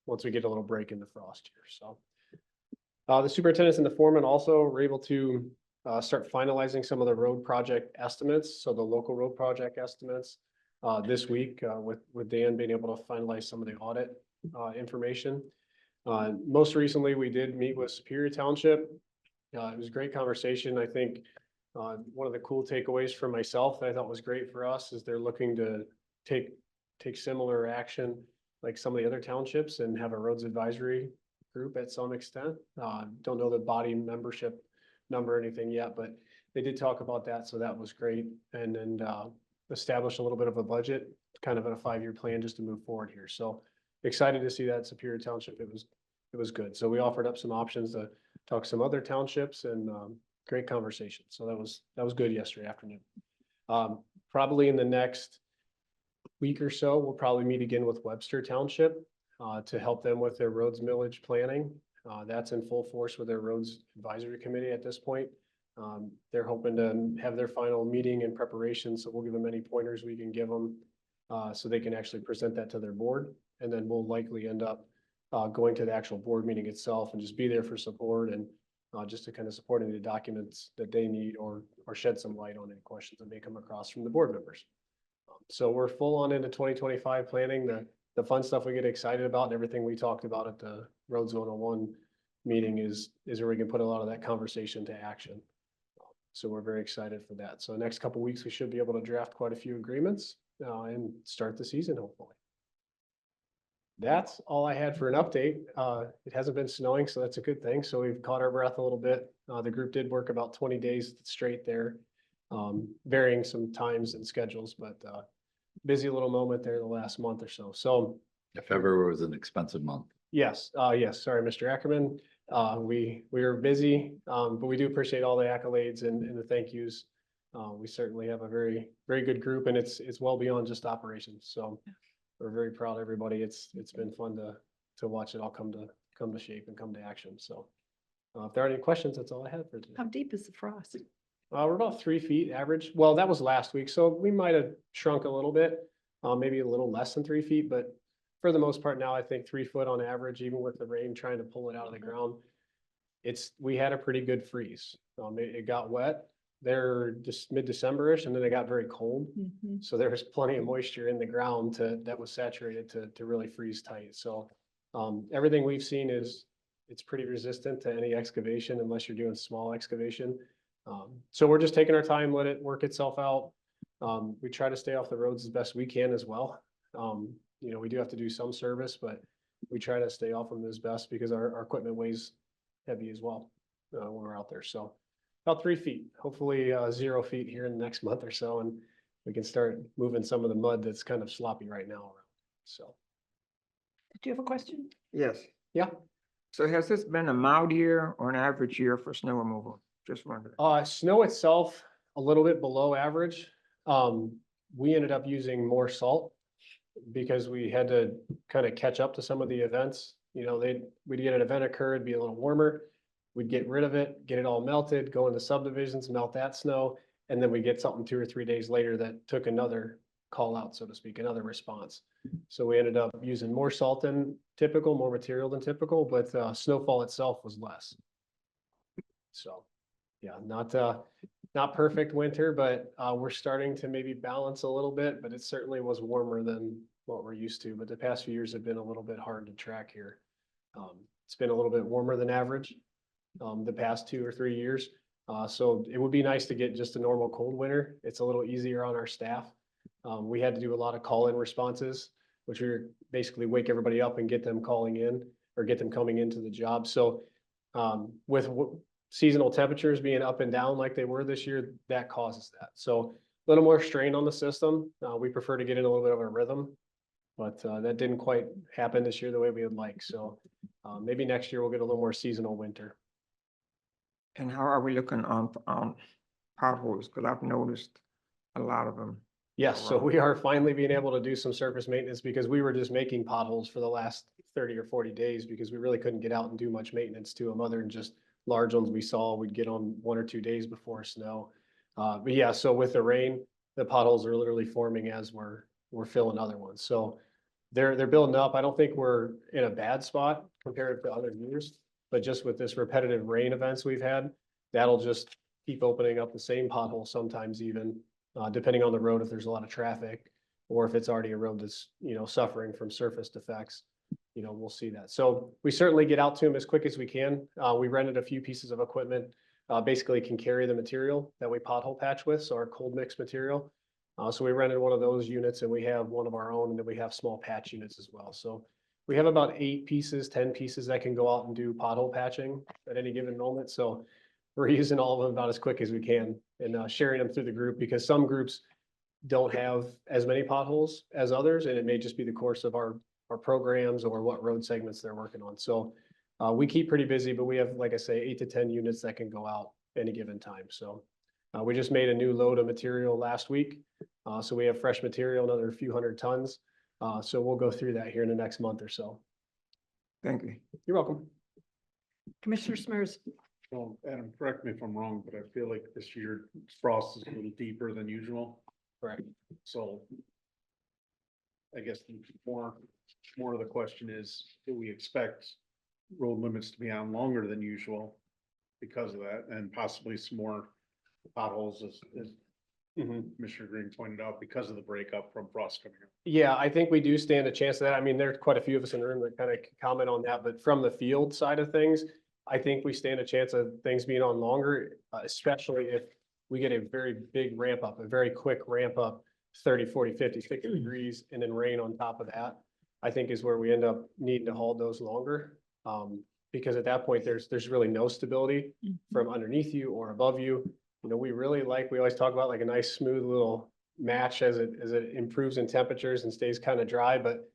Once we get a little break in the frost here, so. The superintendents and the foreman also were able to start finalizing some of the road project estimates, so the local road project estimates this week with Dan being able to finalize some of the audit information. Most recently, we did meet with Superior Township. It was a great conversation. I think one of the cool takeaways for myself that I thought was great for us is they're looking to take similar action like some of the other townships and have a roads advisory group at some extent. Don't know the body membership number or anything yet, but they did talk about that. So that was great. And then establish a little bit of a budget, kind of in a 5-year plan just to move forward here. So excited to see that Superior Township. It was good. So we offered up some options to talk to some other townships and great conversation. So that was good yesterday afternoon. Probably in the next week or so, we'll probably meet again with Webster Township to help them with their roads millage planning. That's in full force with their roads advisory committee at this point. They're hoping to have their final meeting in preparation, so we'll give them any pointers we can give them so they can actually present that to their board. And then we'll likely end up going to the actual board meeting itself and just be there for support and just to kind of support any documents that they need or shed some light on any questions that may come across from the board members. So we're full on into 2025 planning. The fun stuff we get excited about and everything we talked about at the Roads 101 meeting is where we can put a lot of that conversation to action. So we're very excited for that. So the next couple of weeks, we should be able to draft quite a few agreements and start the season, hopefully. That's all I had for an update. It hasn't been snowing, so that's a good thing. So we've caught our breath a little bit. The group did work about 20 days straight there, varying some times and schedules, but busy little moment there the last month or so. So February was an expensive month. yes, yes. Sorry, Mr. Ackerman. We were busy, but we do appreciate all the accolades and the thank yous. We certainly have a very, very good group, and it's well beyond just operations. So we're very proud of everybody. It's been fun to watch it all come to shape and come to action. So if there are any questions, that's all I had for today. How deep is the frost? We're about 3 feet average. Well, that was last week, so we might have shrunk a little bit, maybe a little less than 3 feet, but for the most part now, I think 3 foot on average, even with the rain trying to pull it out of the ground. We had a pretty good freeze. It got wet there just mid-December-ish, and then it got very cold. So there was plenty of moisture in the ground that was saturated to really freeze tight. So everything we've seen it's pretty resistant to any excavation unless you're doing small excavation. So we're just taking our time, let it work itself out. We try to stay off the roads as best we can as well. We do have to do some service, but we try to stay off them as best because our equipment weighs heavy as well when we're out there. So about 3 feet, hopefully 0 feet here in the next month or so, and we can start moving some of the mud that's kind of sloppy right now around. So. Do you have a question? Yes. Yeah. So has this been a mild year or an average year for snow removal? Just wondering. Snow itself, a little bit below average. We ended up using more salt because we had to kind of catch up to some of the events. We'd get an event occur, it'd be a little warmer. We'd get rid of it, get it all melted, go into subdivisions, melt that snow, and then we get something 2 or 3 days later that took another call out, so to speak, another response. So we ended up using more salt than typical, more material than typical, but snowfall itself was less. So. Yeah, not perfect winter, but we're starting to maybe balance a little bit, but it certainly was warmer than what we're used to. But the past few years have been a little bit hard to track here. It's been a little bit warmer than average the past 2 or 3 years. So it would be nice to get just a normal cold winter. It's a little easier on our staff. We had to do a lot of call-in responses, which we basically wake everybody up and get them calling in or get them coming into the job. So with seasonal temperatures being up and down like they were this year, that causes that. So a little more strain on the system. We prefer to get in a little bit of a rhythm, but that didn't quite happen this year the way we would like. So Maybe next year we'll get a little more seasonal winter. And how are we looking on potholes? Because I've noticed a lot of them. Yes, so around. we are finally being able to do some surface maintenance because we were just making potholes for the last 30 or 40 days because we really couldn't get out and do much maintenance to them other than just large ones we saw. We'd get on 1 or 2 days before snow. But yeah, so with the rain, the potholes are literally forming as we're filling other ones. So they're building up. I don't think we're in a bad spot compared to other years, but just with this repetitive rain events we've had, that'll just keep opening up the same pothole sometimes even. Depending on the road, if there's a lot of traffic, or if it's already a road that's, suffering from surface defects, we'll see that. So we certainly get out to them as quick as we can. We rented a few pieces of equipment, basically can carry the material that we pothole patch with, so our cold mix material. So we rented one of those units and we have one of our own, and then we have small patch units as well. So we have about 8 pieces, 10 pieces that can go out and do pothole patching at any given moment. So we're using all of them about as quick as we can and sharing them through the group because some groups don't have as many potholes as others, and it may just be the course of our programs or what road segments they're working on. So we keep pretty busy, but we have, like I say, 8 to 10 units that can go out any given time. So we just made a new load of material last week. So we have fresh material, another few hundred tons. So we'll go through that here in the next month or so. Thank you. You're welcome. Commissioner Smers. Well, Adam, correct me if I'm wrong, but I feel like this year frost is a little deeper than usual. Correct. So I guess more of the question is, do we expect road limits to be on longer than usual because of that, and possibly some more potholes as Commissioner Green pointed out, because of the breakup from frost coming up? Yeah, I think we do stand a chance of that. I mean, there's quite a few of us in the room that kind of comment on that, but from the field side of things, I think we stand a chance of things being on longer, especially if we get a very big ramp up, a very quick ramp up, 30, 40, 50, 60 degrees, and then rain on top of that, I think is where we end up needing to hold those longer. Because at that point, there's really no stability from underneath you or above you. We always talk about like a nice smooth little match as it improves in temperatures and stays kind of dry, but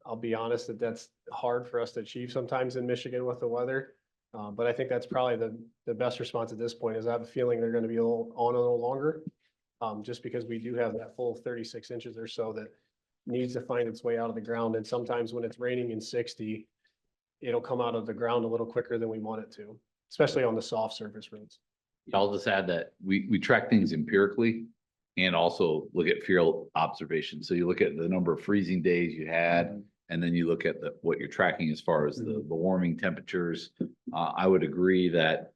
I'll be honest that's hard for us to achieve sometimes in Michigan with the weather. But I think that's probably the best response at this point is I have a feeling they're going to be a little longer. Just because we do have that full 36 inches or so that needs to find its way out of the ground. And sometimes when it's raining in 60, it'll come out of the ground a little quicker than we want it to, especially on the soft surface roads. I'll just add that we track things empirically and also look at field observation. So you look at the number of freezing days you had, and then you look at what you're tracking as far as the warming temperatures. I would agree that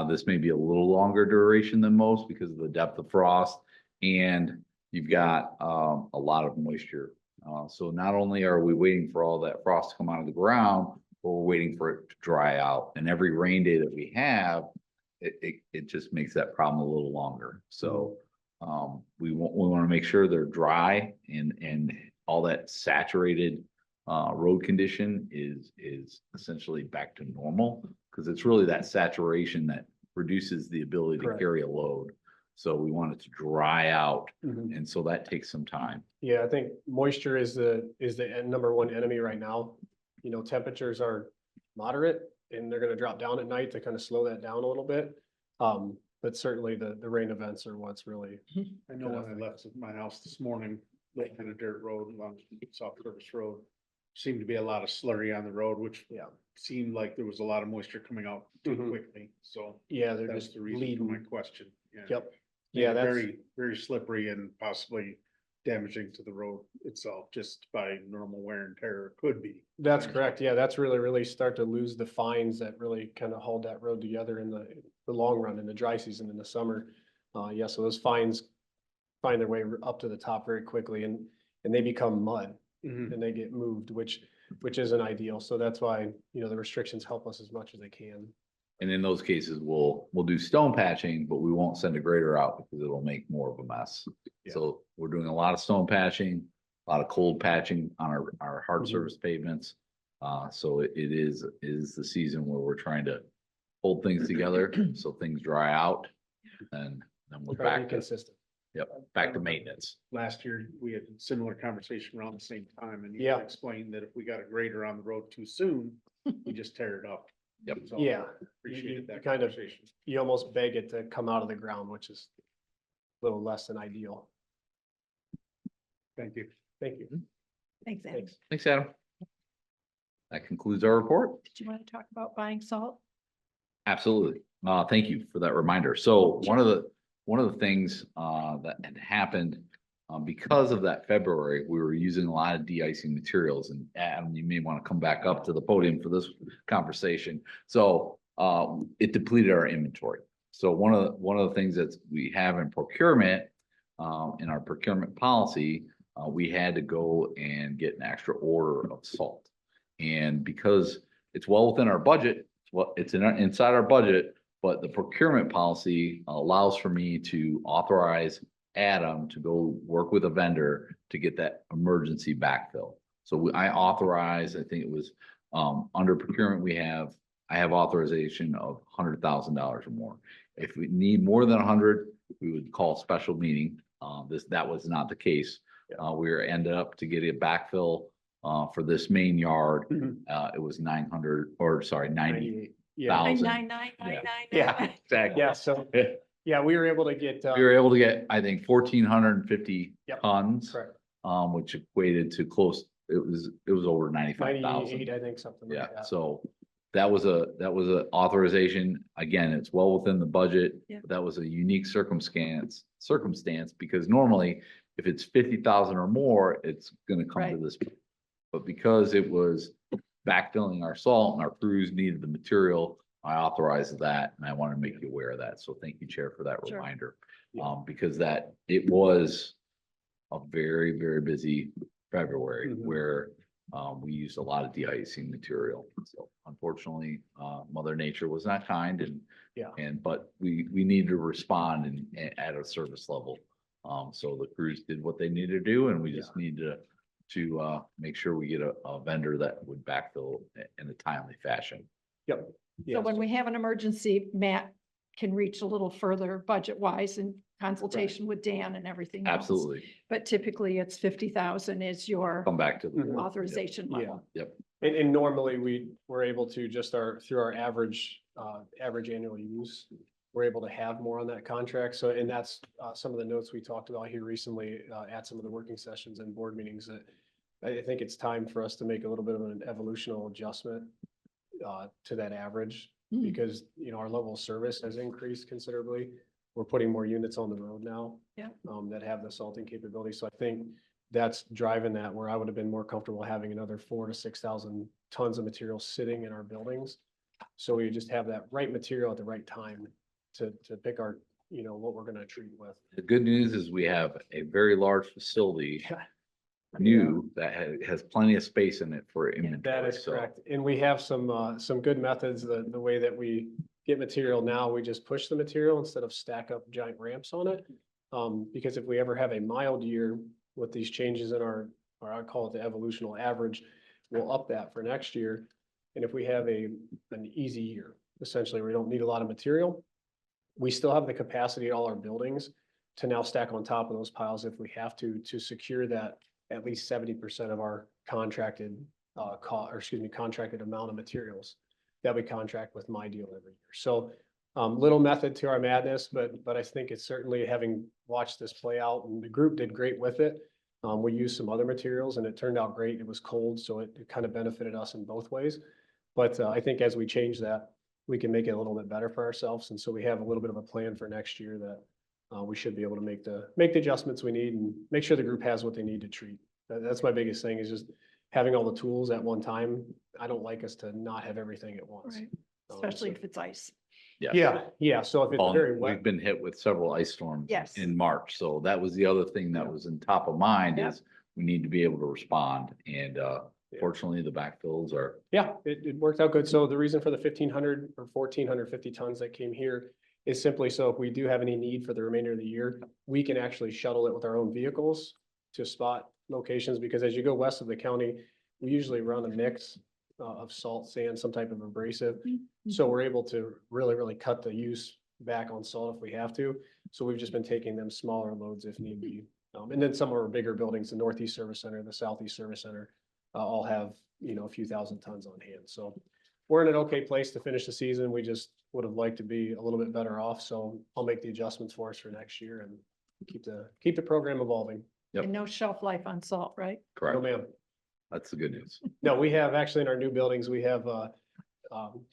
this may be a little longer duration than most because of the depth of frost, and you've got a lot of moisture. So not only are we waiting for all that frost to come out of the ground, but we're waiting for it to dry out. And every rain day that we have, it just makes that problem a little longer. So we want to make sure they're dry and all that saturated road condition is essentially back to normal, because it's really that saturation that reduces the ability to carry a load. So we want it to dry out, and so that takes some time. Yeah, I think moisture is the number one enemy right now. Temperatures are moderate and they're going to drop down at night to kind of slow that down a little bit. But certainly the rain events are what's really. I know when I left my house this morning, looking at a dirt road along soft surface road, seemed to be a lot of slurry on the road, which seemed like there was a lot of moisture coming out too quickly. So yeah, they're that's just the reason for my question. Yeah. Yep. Yeah, Yeah, that's very, very slippery and possibly damaging to the road itself just by normal wear and tear. Could be. That's correct. Yeah, that's really start to lose the fines that really kind of hold that road together in the long run, in the dry season, in the summer. Yeah, so those fines find their way up to the top very quickly, and they become mud and they get moved, which isn't ideal. So that's why, the restrictions help us as much as they can. And in those cases, we'll do stone patching, but we won't send a grader out because it'll make more of a mess. Yeah. So we're doing a lot of stone patching, a lot of cold patching on our hard surface pavements. So it is the season where we're trying to hold things together so things dry out, and then we're Try to be back to consistent. back to maintenance. Last year, we had a similar conversation around the same time, and you Yeah. explained that if we got a grader on the road too soon, we just tear it up. Yep. So, Yeah. Appreciated that kind of- conversation. You almost beg it to come out of the ground, which is a little less than ideal. Thank you. Thank you. Thanks, Adam. Thanks. Thanks, Adam. That concludes our report. Did you want to talk about buying salt? Absolutely. Thank you for that reminder. So one of the things, that had happened, because of that February, we were using a lot of de-icing materials, and Adam, you may want to come back up to the podium for this conversation. So, it depleted our inventory. So one of the things that we have in procurement, in our procurement policy, we had to go and get an extra order of salt. And because it's well within our budget, inside our budget, but the procurement policy allows for me to authorize Adam to go work with a vendor to get that emergency backfill. So I authorized, I think it was, under procurement, I have authorization of $100,000 or more. If we need more than 100, we would call a special meeting. That was not the case. We ended up to get a backfill for this main yard. It was 90,000. Yeah. Yeah. Exactly. Yeah. So, yeah, we were able to get, We were able to get, I think, 1,450 Yep. tons, correct, which equated to close, it was over 95,000. 98, I think, something Yeah, like that. so that was a authorization. Again, it's well within the budget. Yeah. That was a unique circumstance because normally if it's 50,000 or more, it's gonna come to Right. this. But because it was backfilling our salt and our crews needed the material, I authorized that and I want to make you aware of that. So thank you, Chair, for that Sure. reminder. Yeah. Because it was a very, very busy February Mhm. where we used a lot of de-icing material. So unfortunately, Mother Nature was not kind Yeah. but we needed to respond at a service level. So the crews did what they needed to do and we just needed to make sure we get a vendor that would backfill in a timely fashion. Yep. So Yeah. when we have an emergency, Matt can reach a little further budget-wise in consultation with Dan and everything else. Absolutely. But typically it's 50,000 is your Come back to the. Mhm. authorization Yeah. level. Yep. And normally we were able to through our average annual use, we're able to have more on that contract. So, and that's some of the notes we talked about here recently at some of the working sessions and board meetings that I think it's time for us to make a little bit of an evolutional adjustment to that average Mm. because, our level of service has increased considerably. We're putting more units on the road now. Yeah. That have the salting capability. So I think that's driving that where I would have been more comfortable having another 4,000 to 6,000 tons of material sitting in our buildings. So we just have that right material at the right time to pick our, what we're gonna treat with. The good news is we have a very large facility, Yeah. new, that has plenty of space in it for That inventory. is So correct. And we have some good methods. The way that we get material now, we just push the material instead of stack up giant ramps on it. Because if we ever have a mild year with these changes in or I call it the evolutional average, we'll up that for next year. And if we have an easy year, essentially, we don't need a lot of material, we still have the capacity at all our buildings to now stack on top of those piles if we have to secure that at least 70% of our contracted contracted amount of materials that we contract with My Deal every year. So little method to our madness, but I think it's certainly, having watched this play out, and the group did great with it. We used some other materials and it turned out great. It was cold, so it kind of benefited us in both ways. But I think as we change that, we can make it a little bit better for ourselves. And so we have a little bit of a plan for next year that we should be able to make the adjustments we need and make sure the group has what they need to treat. That's my biggest thing, is just having all the tools at one time. I don't like us to not have everything at once. Right. Especially so- if it's ice. yes. Yeah. So if it's Well, very we've wet, been hit with several ice storms Yes. in March. So that was the other thing that was in top of mind Yeah. is we need to be able to respond. And fortunately, the backfills are, yeah, it worked out good. So the reason for the 1,500 or 1,450 tons that came here is simply so if we do have any need for the remainder of the year, we can actually shuttle it with our own vehicles to spot locations, because as you go west of the county, we usually run a mix of salt, sand, some type of abrasive. So we're able to really, really cut the use back on salt if we have to. So we've just been taking them smaller loads if need be. And then some of our bigger buildings, the Northeast Service Center, the Southeast Service Center, all have, a few thousand tons on hand. So we're in an okay place to finish the season. We just would have liked to be a little bit better off. So I'll make the adjustments for us for next year and keep the program evolving. Yep. And no shelf life on salt, right? No, Correct. ma'am. That's the good news. No, we have actually in our new buildings, we have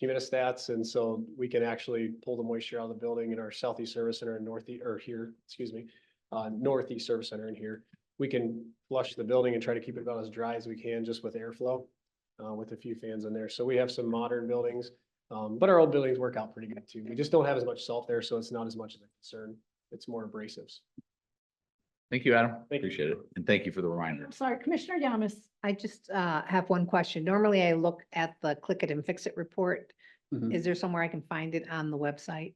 humidistats, and so we can actually pull the moisture out of the building in our southeast service center and northeast, or here, excuse me, northeast service center in here. We can flush the building and try to keep it about as dry as we can just with airflow, with a few fans in there. So we have some modern buildings, but our old buildings work out pretty good too. We just don't have as much salt there, so it's not as much of a concern. It's more abrasives. Thank you, Adam. Thank you. Appreciate it. And thank you for the reminder. I'm sorry, Commissioner Yamas. I just have one question. Normally I look at the Click It and Fix It report. Mhm. Is there somewhere I can find it on the website?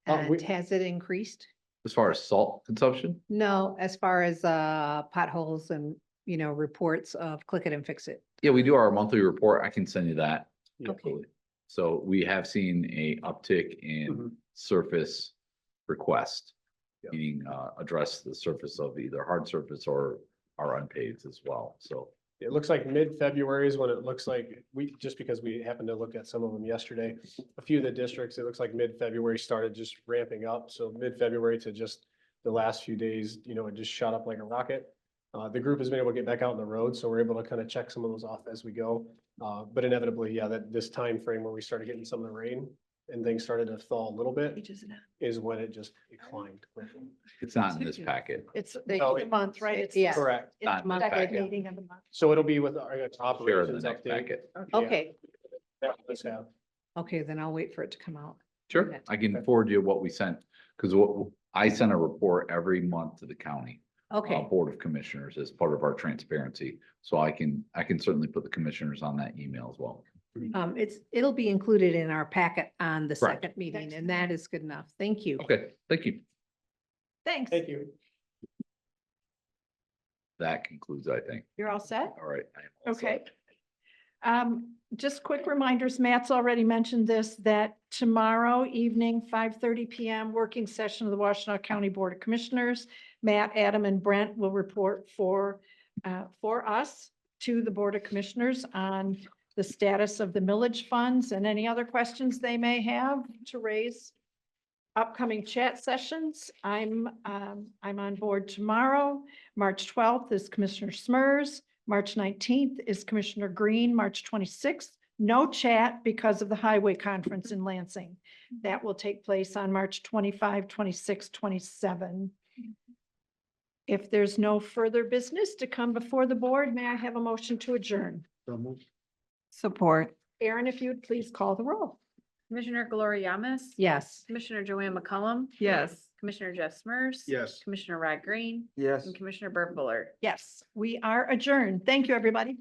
We- And has it increased? As far as salt consumption, No, as far as potholes and, reports of Click It and Fix It. yeah, we do our monthly report. I can send you that. Yeah. Absolutely. So we have seen a uptick in Mhm. surface request. Yep. Meaning, address the surface of either hard surface or our unpaved as well. So, It looks like mid-February is when it looks like just because we happened to look at some of them yesterday, a few of the districts, it looks like mid-February started just ramping up. So mid-February to just the last few days, it just shot up like a rocket. The group has been able to get back out on the road, so we're able to kind of check some of those off as we go. But inevitably, yeah, that this time frame where we started getting some of the rain and things started to thaw a little bit is when it just climbed. it's not in this packet. It's No, the month, right? It's the- Yeah. Correct. It's Not the in this second packet. meeting of the month. So it'll be with our Share the operations next update. packet. Yeah, Okay, that we just have. okay, then I'll wait for it to come out. Sure, I can forward you what we sent, because I send a report every month to the county. Okay, Board of Commissioners as part of our transparency. So I can certainly put the commissioners on that email as well. it'll be included in our packet on the Correct. second meeting, and that is good enough. Thank you. Okay, thank you. Thanks. Thank you. That concludes, I think. You're all set? All right. I am all Okay. set. Just quick reminders, Matt's already mentioned this, that tomorrow evening, 5:30 PM, working session of the Washtenaw County Board of Commissioners. Matt, Adam, and Brent will report for us to the Board of Commissioners on the status of the millage funds and any other questions they may have to raise. Upcoming chat sessions, I'm on board tomorrow. March 12th is Commissioner Smers. March 19th is Commissioner Green. March 26th, no chat because of the highway conference in Lansing. That will take place on March 25, 26, 27. If there's no further business to come before the board, may I have a motion to adjourn? Support. Aaron, if you'd please call the roll. Commissioner Gloria Yamas. Yes. Commissioner Joanne McCullum. Yes. Commissioner Jeff Smers. Yes. Commissioner Rod Green. Yes. And Commissioner Burt Bullard. Yes, we are adjourned. Thank you, everybody.